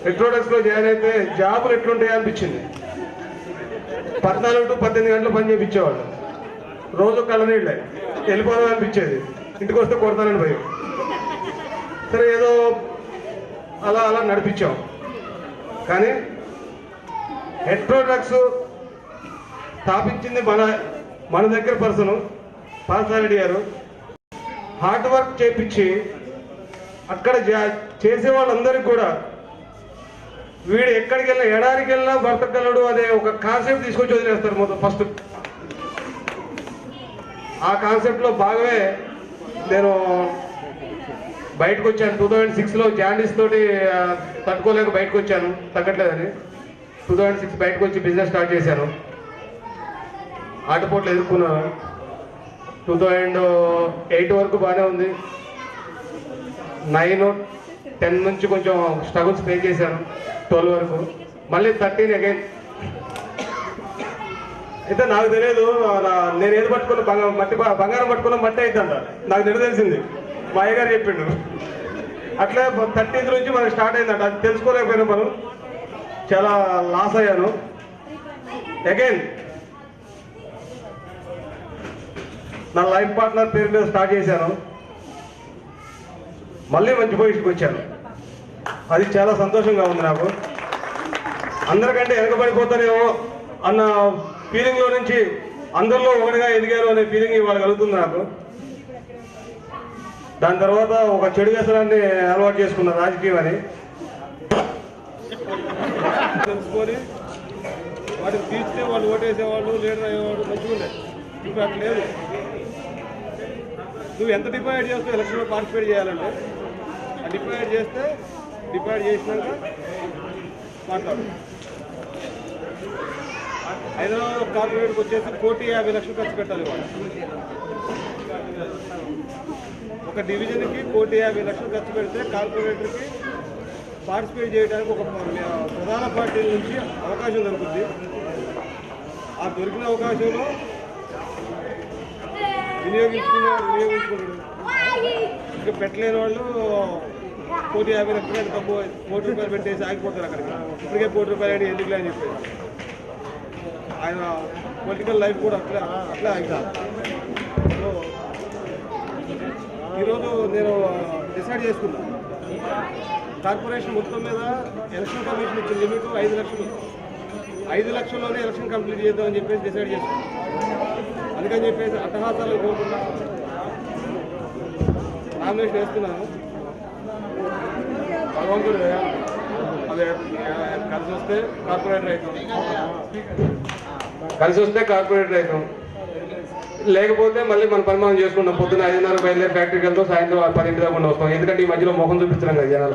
Speaker 7: హెట్రోడక్స్లో జాయిన్ అయితే జాబులు ఎట్లుంటాయో అనిపించింది. 14 to 18 గంటలు పని చేయించేవాళ్ళు. రోజు కళ్ళనీళ్ళే, వెళ్ళిపోదాం అనిపించేది. ఇంటికి వస్తే కొడతానని భయం. సరే ఏదో అలా నడిపించాం. కానీ హెట్రోడక్స్ స్థాపించింది మన దగ్గర పర్సన్ పాసారెడ్డి గారు. హార్డ్ వర్క్ చేపించి అక్కడ చేసే వాళ్ళందరికీ కూడా వీడు ఎక్కడికి వెళ్ళినా, ఎడారికి వెళ్ళినా బ్రతకగలడు అనే ఒక కాన్సెప్ట్ తీసుకొచ్చి వదిలేస్తారు మొత్తం ఫస్ట్. ఆ కాన్సెప్ట్లో భాగమే నేను బయటకు వచ్చాను. 2006లో జాండీస్ తోటి తట్టుకోలేక బయటకు వచ్చాను, తగ్గట్లేదని. 2006 బయటకు వచ్చి బిజినెస్ స్టార్ట్ చేశాను. ఆటపోట్లు ఎదుర్కొన్నాను. 2008 వరకు బాగానే ఉంది. 9, 10 నుంచి కొంచెం స్ట్రగుల్స్ ఫేస్ చేశాను. 12 వరకు, మళ్ళీ 13 అగైన్. అయితే నాకు తెలియదు నేను ఏది పట్టుకున్న బంగారం పట్టుకున్న మట్టి అయిద్దంట. నాకు తెలిసింది
Speaker 12: మా అయ్యగారు చెప్పిండు. అట్లా 13th నుంచి మనకి స్టార్ట్ అయిందంట. అది తెలుసుకోలేకపోయినా మనం చాలా లాస్ అయ్యాను. అగైన్ నా లైఫ్ పార్ట్నర్ పేరు మీద స్టార్ట్ చేశాను, మళ్ళీ మంచి పొజిషన్కి వచ్చాను. అది చాలా సంతోషంగా ఉంది నాకు. అందరికంటే వెనకబడిపోతానేమో అన్న ఫీలింగ్లో నుంచి అందరిలో ఒకటిగా ఎదిగారు అనే ఫీలింగ్ ఇవాళ కలుగుతుంది నాకు. దాని తర్వాత ఒక చెడు వ్యసనాన్ని అలవాటు చేసుకున్న రాజకీయం అని తెలుసుకొని వాటిని తీస్తే వాళ్ళు ఓటేసేవాళ్ళు, లీడర్ అయ్యేవాళ్ళు మంచిగా ఉండే. ఇప్పుడు అట్లా లేదు. నువ్వు ఎంత డిపాజిట్ చేస్తావు ఎలక్షన్లో పార్టిసిపేట్ చేయాలంటే ఆ డిపాజిట్ చేసినాక మాట్లాడు. హైదరాబాద్ కార్పొరేట్కి వచ్చేసి 1,50,00,000 ఖర్చు పెట్టాలి వాళ్ళు. ఒక డివిజన్కి 1,50,00,000 ఖర్చు పెడితే కార్పొరేటర్కి పార్టిసిపేట్ చేయడానికి ఒక ప్రధాన పార్టీ నుంచి అవకాశం దొరుకుతుంది. ఆ దొరికిన అవకాశంలో వినియోగించుకుంటారు. ఇంకా పెట్టలేని వాళ్ళు 1,50,00,000 తక్కువ ₹1,00,000 పెట్టేసి ఆగిపోతారు అక్కడికి. ఇప్పటికే ₹1,00,000 ఎందుకులే అని చెప్పేసి ఆయన పొలిటికల్ లైఫ్ కూడా అట్లా ఆగిపోయింది. సో ఈరోజు నేను డిసైడ్ చేసుకున్నాను, కార్పొరేషన్ మొత్తం మీద ఎలక్షన్ కమిషన్ ఇచ్చిన లిమిట్ 5 లక్షలు. 5 లక్షల్లోనే ఎలక్షన్ కంప్లీట్ చేద్దామని చెప్పేసి డిసైడ్ చేసుకున్నాను. అందుకని చెప్పేసి అట్టహాసాలు పోకుండా నామినేషన్ వేస్తున్నాను. భగవంతుడు అదే కలిసి వస్తే కార్పొరేటర్ అవుతాం, లేకపోతే మళ్ళీ మన పని మనం చేసుకుంటాం. పొద్దున్న 5:30 బయలుదేరి ఫ్యాక్టరీకి వెళ్తాం, సాయంత్రం 10 దాకా వస్తాం. ఎందుకంటే ఈ మధ్యలో ముఖం చూపిస్తున్నాం కదా జనాలు.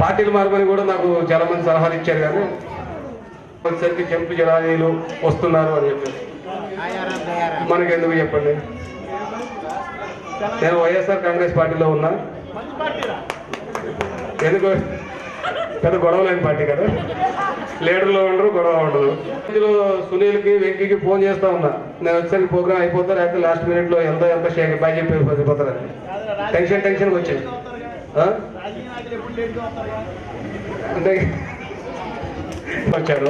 Speaker 12: పార్టీలు మారమని కూడా నాకు చాలా మంది సలహాలు ఇచ్చారు, కానీ వచ్చేసరికి చెంపు జనాలు వస్తున్నారు అని చెప్పేసి మనకెందుకు చెప్పండి. నేను వైఎస్ఆర్ కాంగ్రెస్ పార్టీలో ఉన్నా. ఎందుకు పెద్ద గొడవ లేని పార్టీ కదా, లీడర్లో ఉండరు, గొడవ ఉండదు. ఇందులో సునీల్కి వెంకీకి ఫోన్ చేస్తా ఉన్నా, నేను వచ్చేసరికి ప్రోగ్రామ్ అయిపోతా, లేకపోతే లాస్ట్ మినిట్లో ఎంత షేక్ బాయ్ చెప్పి వెళ్ళిపోతారని టెన్షన్కి వచ్చింది. అంటే వచ్చారు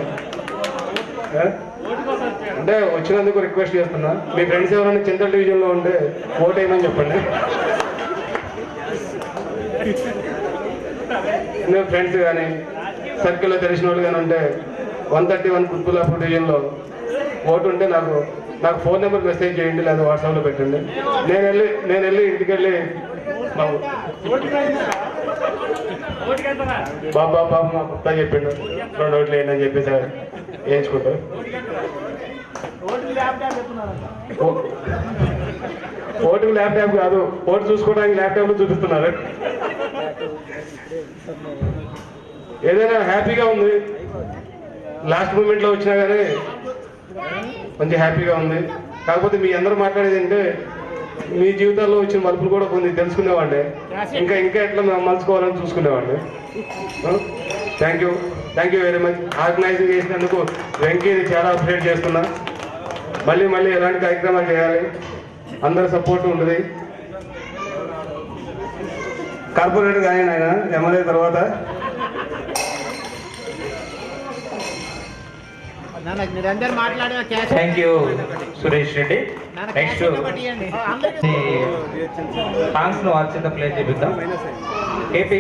Speaker 12: అంటే వచ్చినందుకు రిక్వెస్ట్ చేస్తున్నా, మీ ఫ్రెండ్స్ ఎవరైనా చింతల్ డివిజన్లో ఉంటే ఓట్ వేయమని చెప్పండి. నేను ఫ్రెండ్స్ కానీ సర్కిల్లో తెలిసిన వాళ్ళు కానీ ఉంటే 131 కుత్బుల్లాపూర్ డివిజన్లో ఓటు ఉంటే నాకు ఫోన్ నెంబర్ మెసేజ్ చేయండి, లేదా వాట్సాప్లో పెట్టండి. నేను వెళ్ళి ఇంటికి వెళ్ళి బాబు మా కొత్త చెప్పిండు 2 ఓట్లు వేయండి అని చెప్పేసి వేయించుకుంటారు. ఓటుకు ల్యాప్టాప్ కాదు, ఓటు చూసుకోవడానికి ల్యాప్టాప్లో చూపిస్తున్నారు. ఏదైనా హ్యాపీగా ఉంది, లాస్ట్ మూమెంట్లో వచ్చినా కానీ మంచి హ్యాపీగా ఉంది. కాకపోతే మీ అందరూ మాట్లాడేది అంటే మీ జీవితాల్లో వచ్చిన మలుపులు కూడా కొన్ని తెలుసుకునేవాడిని, ఇంకా ఎట్లా మలుచుకోవాలని చూసుకునేవాడిని. Thank you very much. Organising చేసినందుకు వెంకీని చాలా అప్రిషియేట్ చేస్తున్నా. మళ్ళీ ఎలాంటి కార్యక్రమాలు చేయాలి, అందరి సపోర్ట్ ఉంటుంది. కార్పొరేటర్ కానీ ఆయన ఎమ్మెల్యే తర్వాత
Speaker 10: thank you Suresh Reddy. Next songs ను వాచింత ప్లే చేపిద్దాం. ఏపీ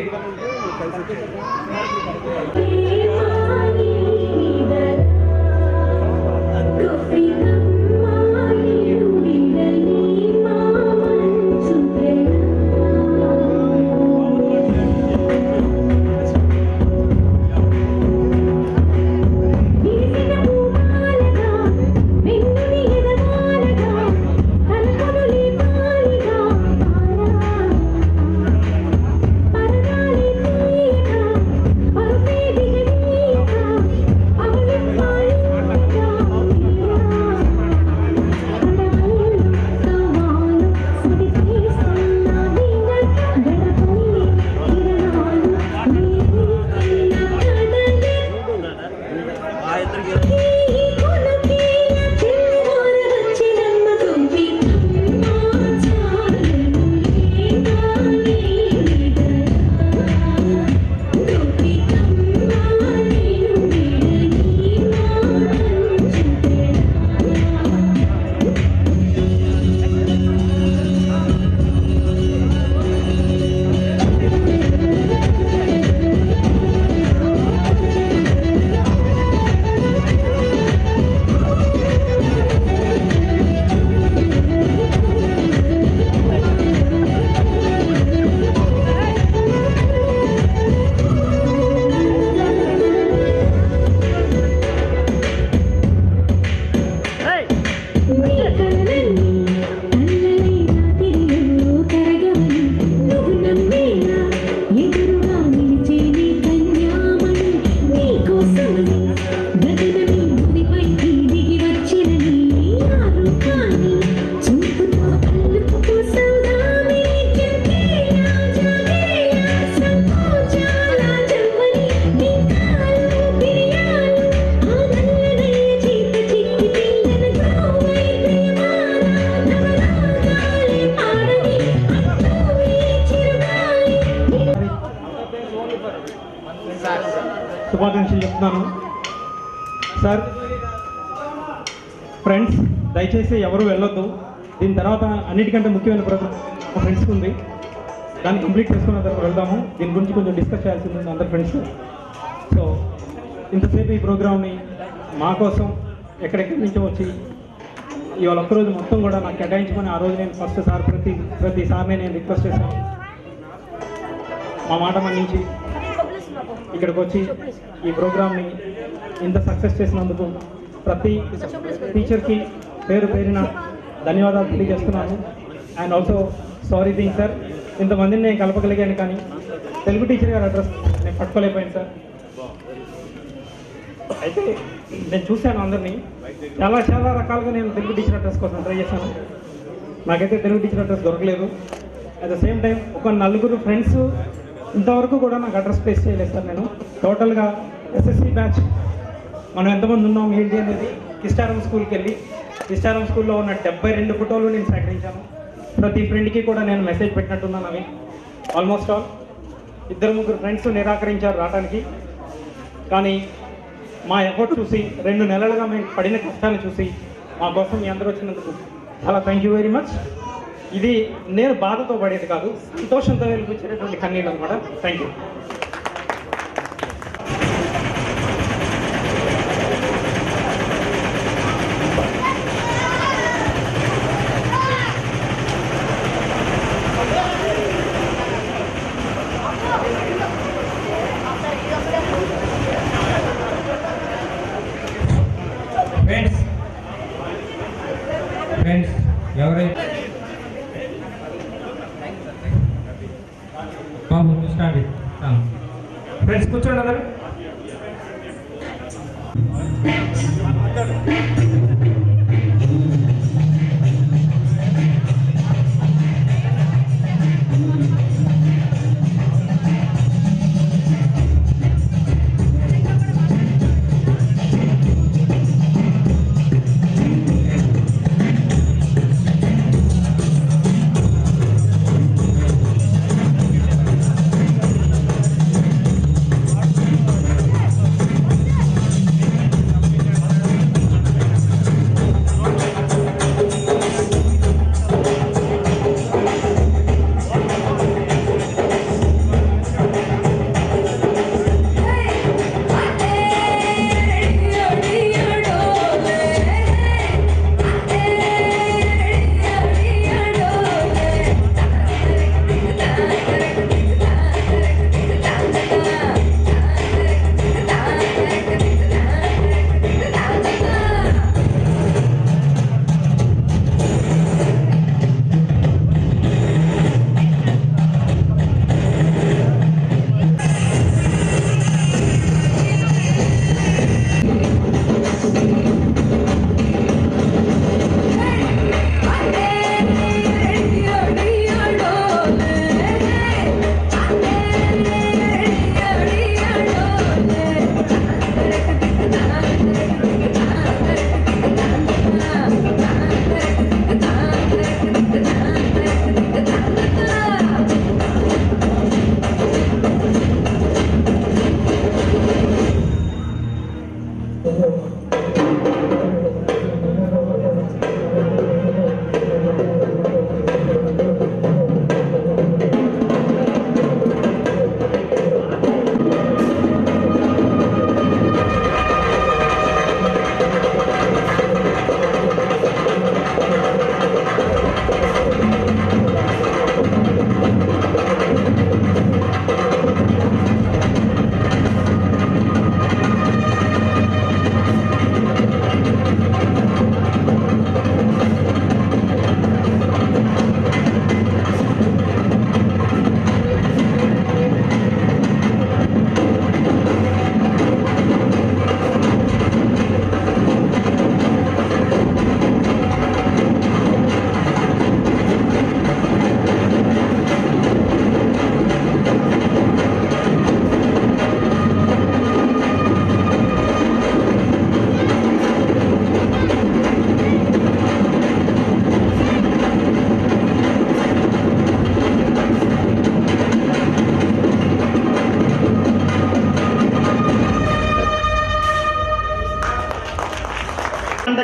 Speaker 5: శుభాకాంక్షలు చెప్తున్నాను. సార్, ఫ్రెండ్స్ దయచేసి ఎవరు వెళ్ళొద్దు. దీని తర్వాత అన్నిటికంటే ముఖ్యమైన ప్రోగ్రామ్ మా ఫ్రెండ్స్కి ఉంది. దాన్ని కంప్లీట్ చేసుకున్న తర్వాత వెళ్దాము. దీని గురించి కొంచెం డిస్కస్ చేయాల్సి ఉంది అందరు ఫ్రెండ్స్. సో ఇంతసేపు ఈ ప్రోగ్రామ్ని మా కోసం ఎక్కడెక్కడి నుంచో వచ్చి ఇవాళ ఒక్కరోజు మొత్తం కూడా నాకు కేటాయించుకొని ఆ రోజు నేను ఫస్ట్ సార్ ప్రతిసారి నేను రిక్వెస్ట్ చేశాను. మా మాట మన్నించి ఇక్కడికి వచ్చి ఈ ప్రోగ్రామ్ని ఇంత సక్సెస్ చేసినందుకు ప్రతి టీచర్కి పేరు పేరిన ధన్యవాదాలు తెలియజేస్తున్నాను. And also sorry thing sir, ఇంతమందిని నేను కలపగలిగాను కానీ తెలుగు టీచర్ గారి అడ్రస్ నేను పట్టుకోలేకపోయాను సార్. అయితే నేను చూశాను అందరినీ, చాలా రకాలుగా నేను తెలుగు టీచర్ అడ్రస్ కోసం ట్రై చేశాను. నాకైతే తెలుగు టీచర్ అడ్రస్ దొరకలేదు. అట్ ద సేమ్ టైం ఒక 4 ఫ్రెండ్స్ ఇంతవరకు కూడా నాకు అడ్రస్ ప్లేస్ చేయలేదు సార్. నేను టోటల్గా ఎస్ఎస్సి బ్యాచ్ మనం ఎంతమంది ఉన్నాం ఏంటి అనేది కిస్టారం స్కూల్కి వెళ్ళి కిస్టారం స్కూల్లో ఉన్న 72 ఫోటోలు నేను సేకరించాను. ప్రతి ఫ్రెండ్కి కూడా నేను మెసేజ్ పెట్టినట్టున్నాను. అవి ఆల్మోస్ట్ ఆల్ 2-3 ఫ్రెండ్స్ నిరాకరించారు రావడానికి. కానీ మా ఎఫర్ట్ చూసి 2 నెలలుగా మేము పడిన కష్టాన్ని చూసి మా కోసం మీ అందరూ వచ్చినందుకు చాలా థ్యాంక్ యూ వెరీ మచ్. ఇది నేను బాధతో పడేది కాదు, సంతోషంతో వెలిపించేటటువంటి కన్నీళ్ళు అనమాట. Thank you.
Speaker 10: ఫ్రెండ్స్ ఎవరైతే బాబు స్టార్ట్ ఫ్రెండ్స్ కూర్చోండి అందరు.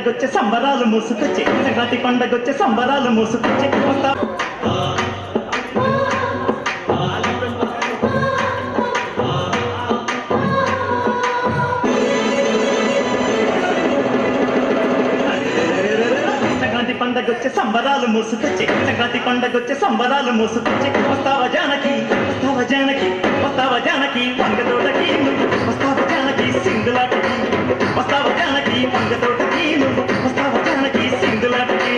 Speaker 13: పండగొచ్చే సంబరాలు మూసుకొచ్చే సంక్రాంతి పండగొచ్చే సంబరాలు మూసుకొచ్చే వస్తా పండగొచ్చే సంబరాలు మూసుకొచ్చే సంక్రాంతి పండగొచ్చే సంబరాలు మూసుకొచ్చే వస్తావా జానకి వస్తావా జానకి వస్తావా జానకి వంగతోటకి నువ్వు వస్తావా జానకి సింగులాటకి వస్తావా జానకి వంగతోటకి నువ్వు వస్తావా జానకి సింగులాటకి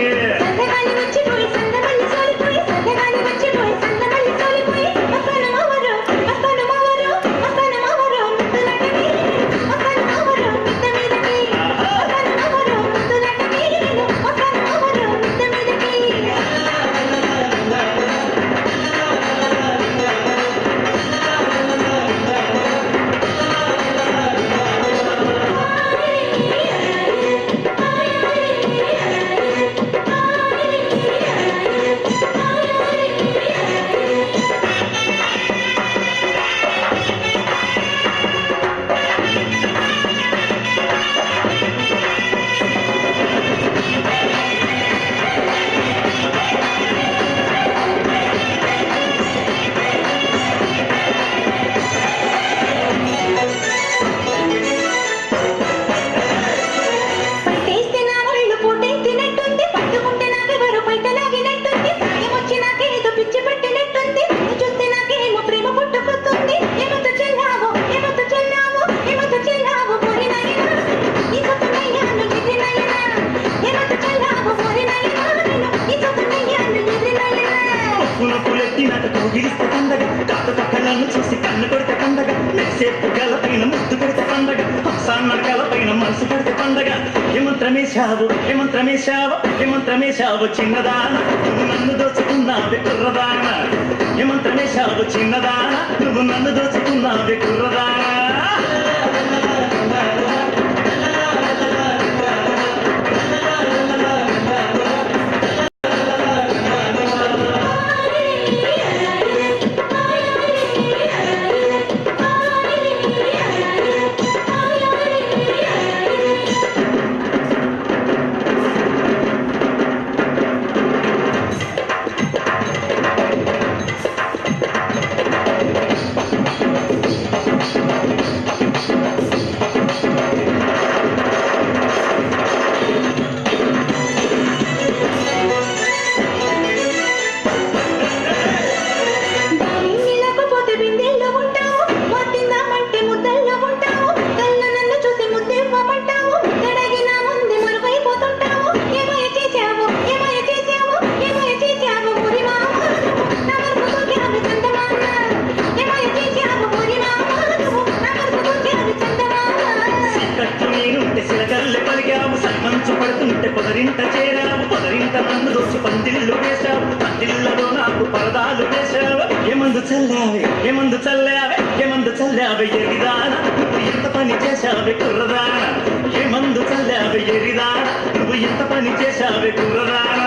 Speaker 13: చూసి కన్ను కొడితే పండగ సేపు గలపైన ముద్దు కొడితే పండగ హంసాన్నగలపైన మనసు కొడితే పండగ ఏమంత్రమేశావు ఏమంత్రమేశావు ఏమంత్రమేశావు చిన్నదాన నువ్వు నన్ను దోచుకున్నావే కుర్రదాన ఏమంత్రమేశావు చిన్నదాన నువ్వు నన్ను దోచుకున్నావే కుర్రదాన పొదరింట చేరావు పొదరింట నన్ను దోచి పందిళ్ళు వేశావు పందిళ్ళలో నాకు పరదాలు వేశావు ఏమందు చల్లావే ఏమందు చల్లావే ఏమందు చల్లావే ఎరిదాన నువ్వు ఎంత పని చేశావే కుర్రదాన ఏమందు చల్లావే ఎరిదాన నువ్వు ఎంత పని చేశావే కుర్రదాన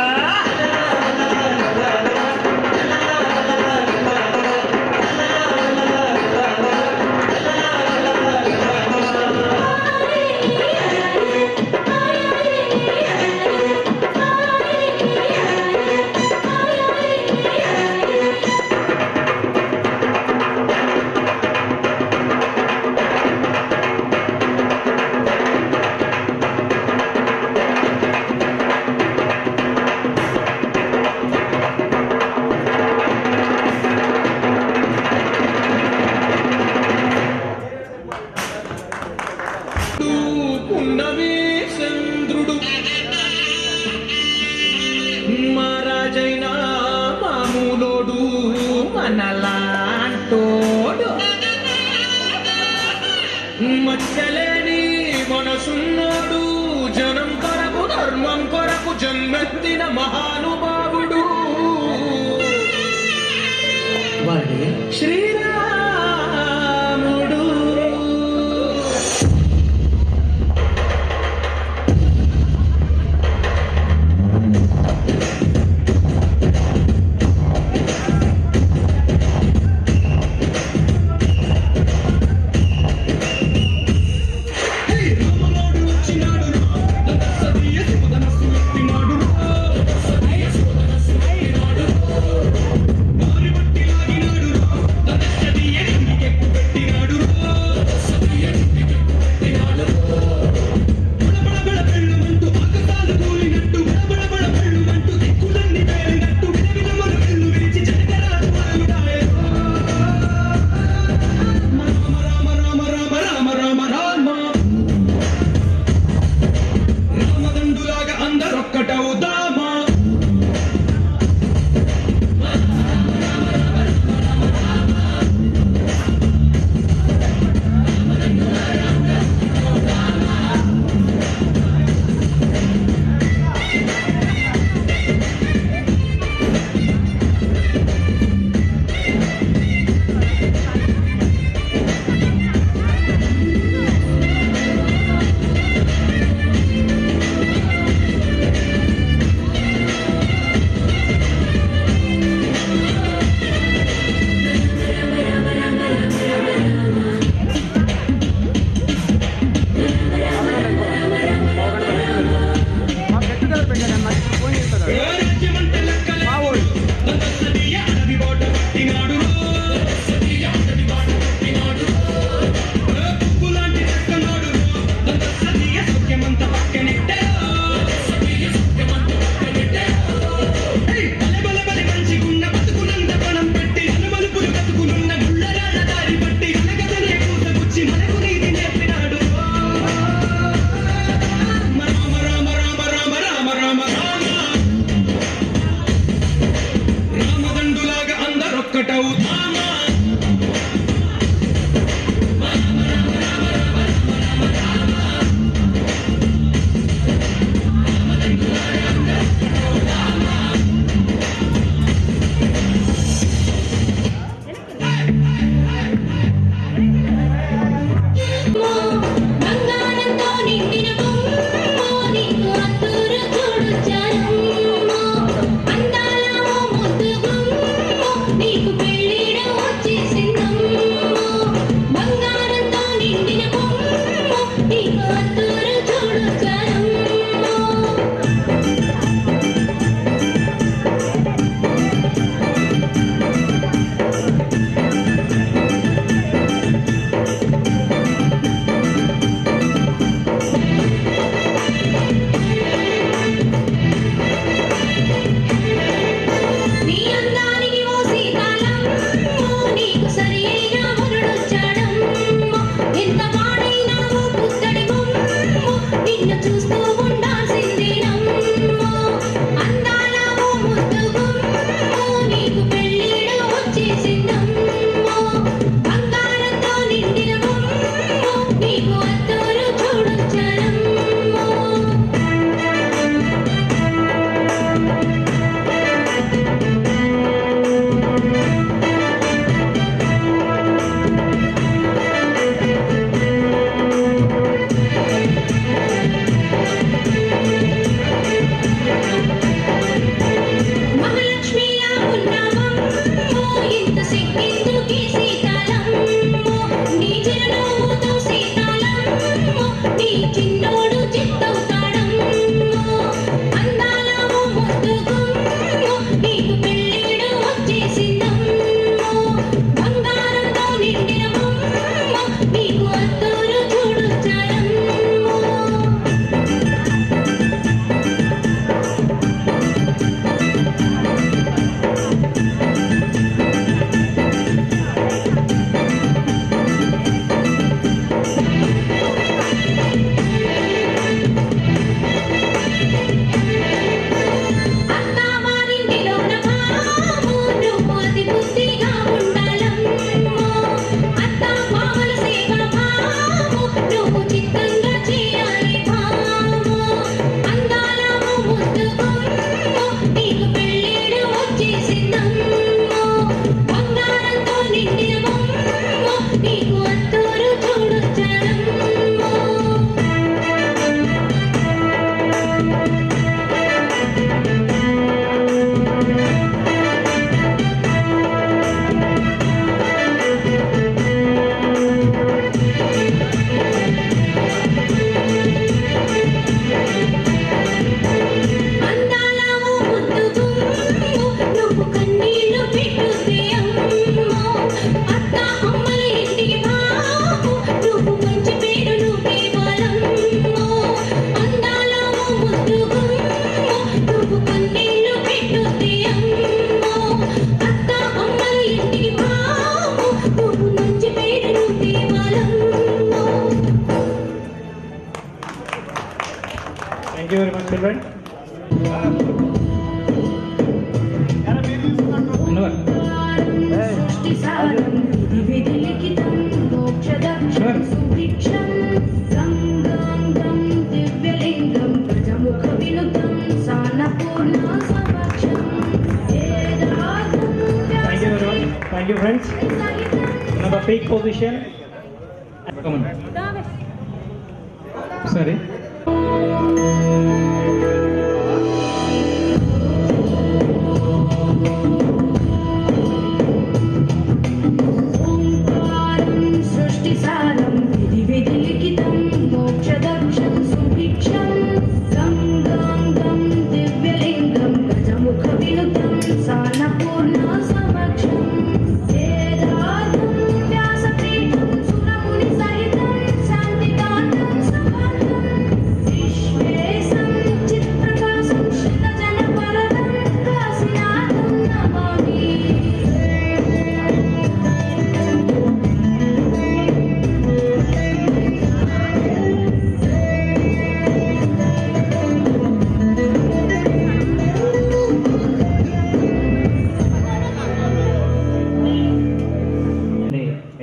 Speaker 14: మచ్చలేని మనసున్నాడు జనం కొరకు ధర్మం కొరకు జన్మెత్తిన మహానుభావుడు వాడే శ్రీరాముడు.
Speaker 15: Hey, Ramanodu, Chinaడు,
Speaker 5: thank you very much children. Thank you friends. Another peak position. Come on. Sorry.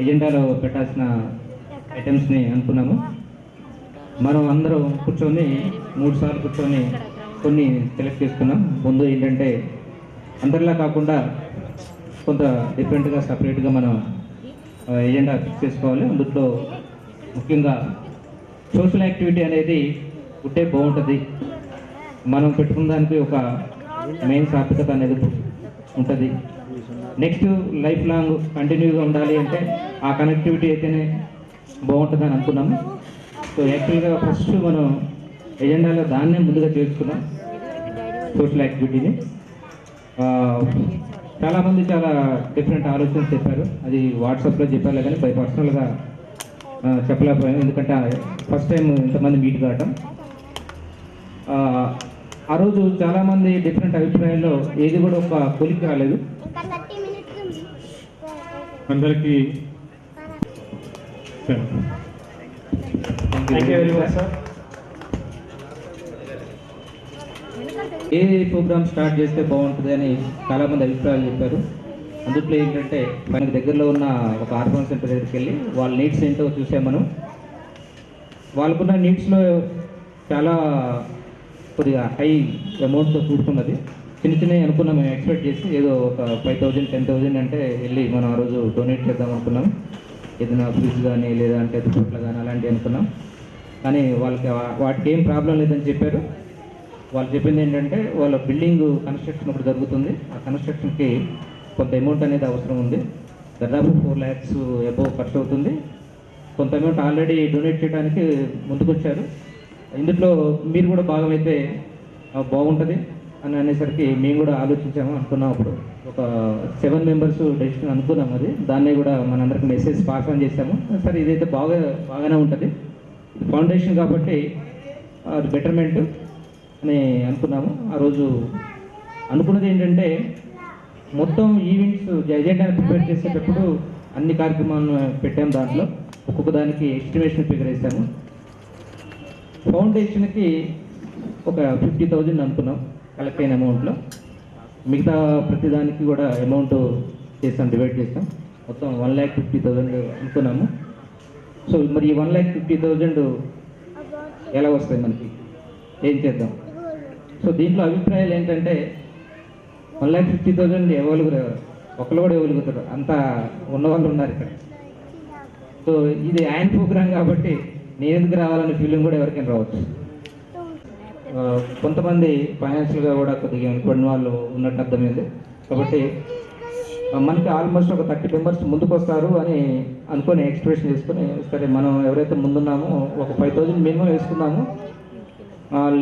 Speaker 5: ఎజెండాలో పెట్టాల్సిన ఐటమ్స్ని అనుకున్నాము. మనం అందరం కూర్చొని 3 సార్లు కూర్చొని కొన్ని సెలెక్ట్ చేసుకున్నాం. ముందు ఏంటంటే అందరిలా కాకుండా కొంత డిఫరెంట్గా సపరేట్గా మనం ఎజెండా ఫిక్స్ చేసుకోవాలి. అందులో ముఖ్యంగా సోషల్ యాక్టివిటీ అనేది ఉంటే బాగుంటుంది. మనం పెట్టుకున్న దానికి ఒక మెయిన్ సార్థకత అనేది ఉంటుంది. నెక్స్ట్ లైఫ్ లాంగ్ కంటిన్యూగా ఉండాలి అంటే ఆ కనెక్టివిటీ అయితేనే బాగుంటుందని అనుకున్నాము. సో యాక్చువల్గా ఫస్ట్ మనం ఎజెండాలో దాన్నే ముందుగా చేసుకున్నాం, సోషల్ యాక్టివిటీని. చాలామంది చాలా డిఫరెంట్ ఆలోచనలు చెప్పారు. అది వాట్సాప్లో చెప్పారు కానీ బై పర్సనల్గా చెప్పలేకపోయాను, ఎందుకంటే ఫస్ట్ టైం ఇంతమంది మీట్ కావటం. ఆ రోజు చాలామంది డిఫరెంట్ అభిప్రాయాల్లో ఏది కూడా ఒక కొలిక్ రాలేదు. అందరికీ thank you very much sir. ఏ ప్రోగ్రామ్ స్టార్ట్ చేస్తే బాగుంటుంది అని చాలామంది అభిప్రాయాలు చెప్పారు. అందులో ఏంటంటే మనకి దగ్గరలో ఉన్న ఒక ఆర్ఫన్ సెంటర్ దగ్గరికి వెళ్ళి వాళ్ళ నీడ్స్ ఏంటో చూసాం మనం. వాళ్ళకున్న నీడ్స్లో చాలా కొద్దిగా హై అమౌంట్తో కూడుకున్నది. చిన్న చిన్నవి అనుకున్నాం, మేము ఎక్స్పెక్ట్ చేసి ఏదో ఒక 5,000 10,000 అంటే వెళ్ళి మనం ఆ రోజు డొనేట్ చేద్దాం అనుకున్నాం. ఏదైనా ఫ్రిడ్జ్ కానీ లేదా అంటే దుప్పట్లు కానీ అలాంటివి అనుకున్నాం. కానీ వాళ్ళకి వాటికి ఏం ప్రాబ్లం లేదని చెప్పారు. వాళ్ళు చెప్పింది ఏంటంటే వాళ్ళ బిల్డింగ్ కన్స్ట్రక్షన్ ఒకటి జరుగుతుంది, ఆ కన్స్ట్రక్షన్కి కొంత అమౌంట్ అనేది అవసరం ఉంది. దాదాపు 4 lakhs అబోవ్ ఖర్చు అవుతుంది. కొంత అమౌంట్ ఆల్రెడీ డొనేట్ చేయడానికి ముందుకొచ్చారు. ఇందులో మీరు కూడా భాగమైతే బాగుంటుంది అని అనేసరికి మేము కూడా ఆలోచించాము, అనుకున్నాం. అప్పుడు ఒక 7 members డెసిషన్ అనుకున్నాం. అది దాన్ని కూడా మనందరికి మెసేజ్ పాస్ ఆన్ చేసాము. సరే ఇదైతే బాగానే ఉంటుంది, ఫౌండేషన్ కాబట్టి అది బెటర్మెంట్ అని అనుకున్నాము. ఆ రోజు అనుకున్నది ఏంటంటే మొత్తం ఈవెంట్స్ ఎజెండాని ప్రిపేర్ చేసేటప్పుడు అన్ని కార్యక్రమాలను పెట్టాము. దాంట్లో ఒక్కొక్క దానికి ఎస్టిమేషన్ ఫిగర్ వేసాము. ఫౌండేషన్కి ఒక 50,000 అనుకున్నాం కలెక్ట్ అయిన అమౌంట్లో. మిగతా ప్రతిదానికి కూడా అమౌంట్ చేసాం, డివైడ్ చేసాం. మొత్తం 1,50,000 అనుకున్నాము. సో మరి ఈ 1,50,000 ఎలా వస్తాయి మనకి, ఏం చేద్దాం? సో దీంట్లో అభిప్రాయాలు ఏంటంటే 1,50,000 ఇవ్వగలుగుతారు, ఒకళ్ళు కూడా ఇవ్వగలుగుతారు, అంత ఉన్నవాళ్ళు ఉన్నారు ఇక్కడ. సో ఇది ఆయన ప్రోగ్రామ్ కాబట్టి నేను ఎందుకు రావాలనే ఫీలింగ్ కూడా ఎవరికైనా రావచ్చు. కొంతమంది ఫైనాన్షియల్గా కూడా కొద్దిగా వెనుకబడిన వాళ్ళు ఉన్నట్టు అర్థమైంది. కాబట్టి మనకి ఆల్మోస్ట్ ఒక 30 members ముందుకు వస్తారు అని అనుకొని ఎక్స్ప్రెషన్ చేసుకుని, సరే మనం ఎవరైతే ముందున్నామో ఒక 5,000 మినిమం వేసుకున్నాము.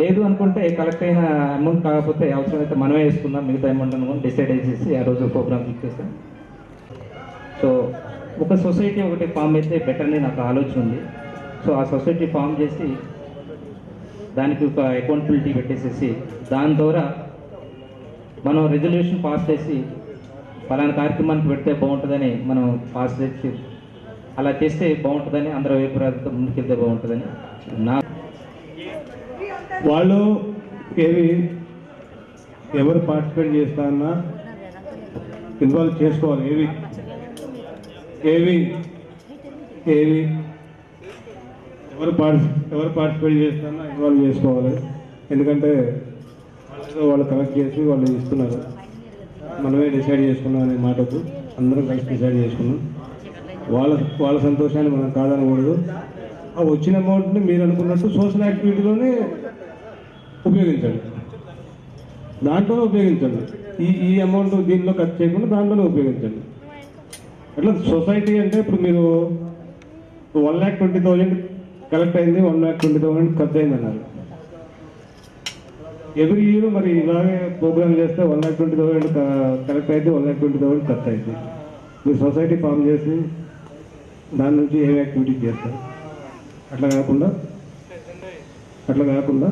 Speaker 5: లేదు అనుకుంటే కలెక్ట్ అయిన అమౌంట్ కాకపోతే అవసరమైతే మనమే వేసుకుందాం మిగతా అమౌంట్ అనుకుని డిసైడ్ చేసేసి ఆ రోజు ప్రోగ్రామ్ ఫిక్స్ చేస్తాం. సో ఒక సొసైటీ ఒకటి ఫామ్ అయితే బెటర్ అని నాకు ఆలోచన ఉంది. సో ఆ సొసైటీ ఫామ్ చేసి దానికి ఒక అకౌంటబిలిటీ పెట్టేసేసి దాని ద్వారా మనం రెజల్యూషన్ పాస్ చేసి పలానా కార్యక్రమానికి పెడితే బాగుంటుందని మనం పాస్ చేసి అలా చేస్తే బాగుంటుందని అందరూ అభిప్రాయాలతో ముందుకెళ్తే బాగుంటుందని నా
Speaker 15: వాళ్ళు ఎవరు పార్టిసిపేట్ చేస్తారన్నా ఇన్వాల్వ్ చేసుకోవాలి. ఎవరు పార్టిసిపేట్ చేస్తారన్నా ఇన్వాల్వ్ చేసుకోవాలి. ఎందుకంటే వాళ్ళు కలెక్ట్ చేసి వాళ్ళు ఇస్తున్నారు, మనమే డిసైడ్ చేసుకున్నాం అనే మాటకు అందరం కలిసి డిసైడ్ చేసుకున్నాం. వాళ్ళ సంతోషాన్ని మనం కాదనకూడదు. ఆ వచ్చిన అమౌంట్ని మీరు అనుకున్నట్టు సోషల్ యాక్టివిటీలోనే ఉపయోగించండి, దాంట్లోనే ఉపయోగించండి. ఈ అమౌంట్ దీనిలో ఖర్చు చేయకుండా దాంట్లోనే ఉపయోగించండి. అట్లా సొసైటీ అంటే ఇప్పుడు మీరు 1,20,000 కలెక్ట్ అయింది, 1,20,000 ఖర్చు అయింది అన్నారు. ఎవ్రీ ఇయర్ మరి ఇలాగే ప్రోగ్రామ్ చేస్తే 1,20,000 కలెక్ట్ అయితే 1,20,000 ఖర్చు అయింది. మీరు సొసైటీ ఫామ్ చేసి దాని నుంచి ఏం యాక్టివిటీస్ చేస్తారు. అట్లా కాకుండా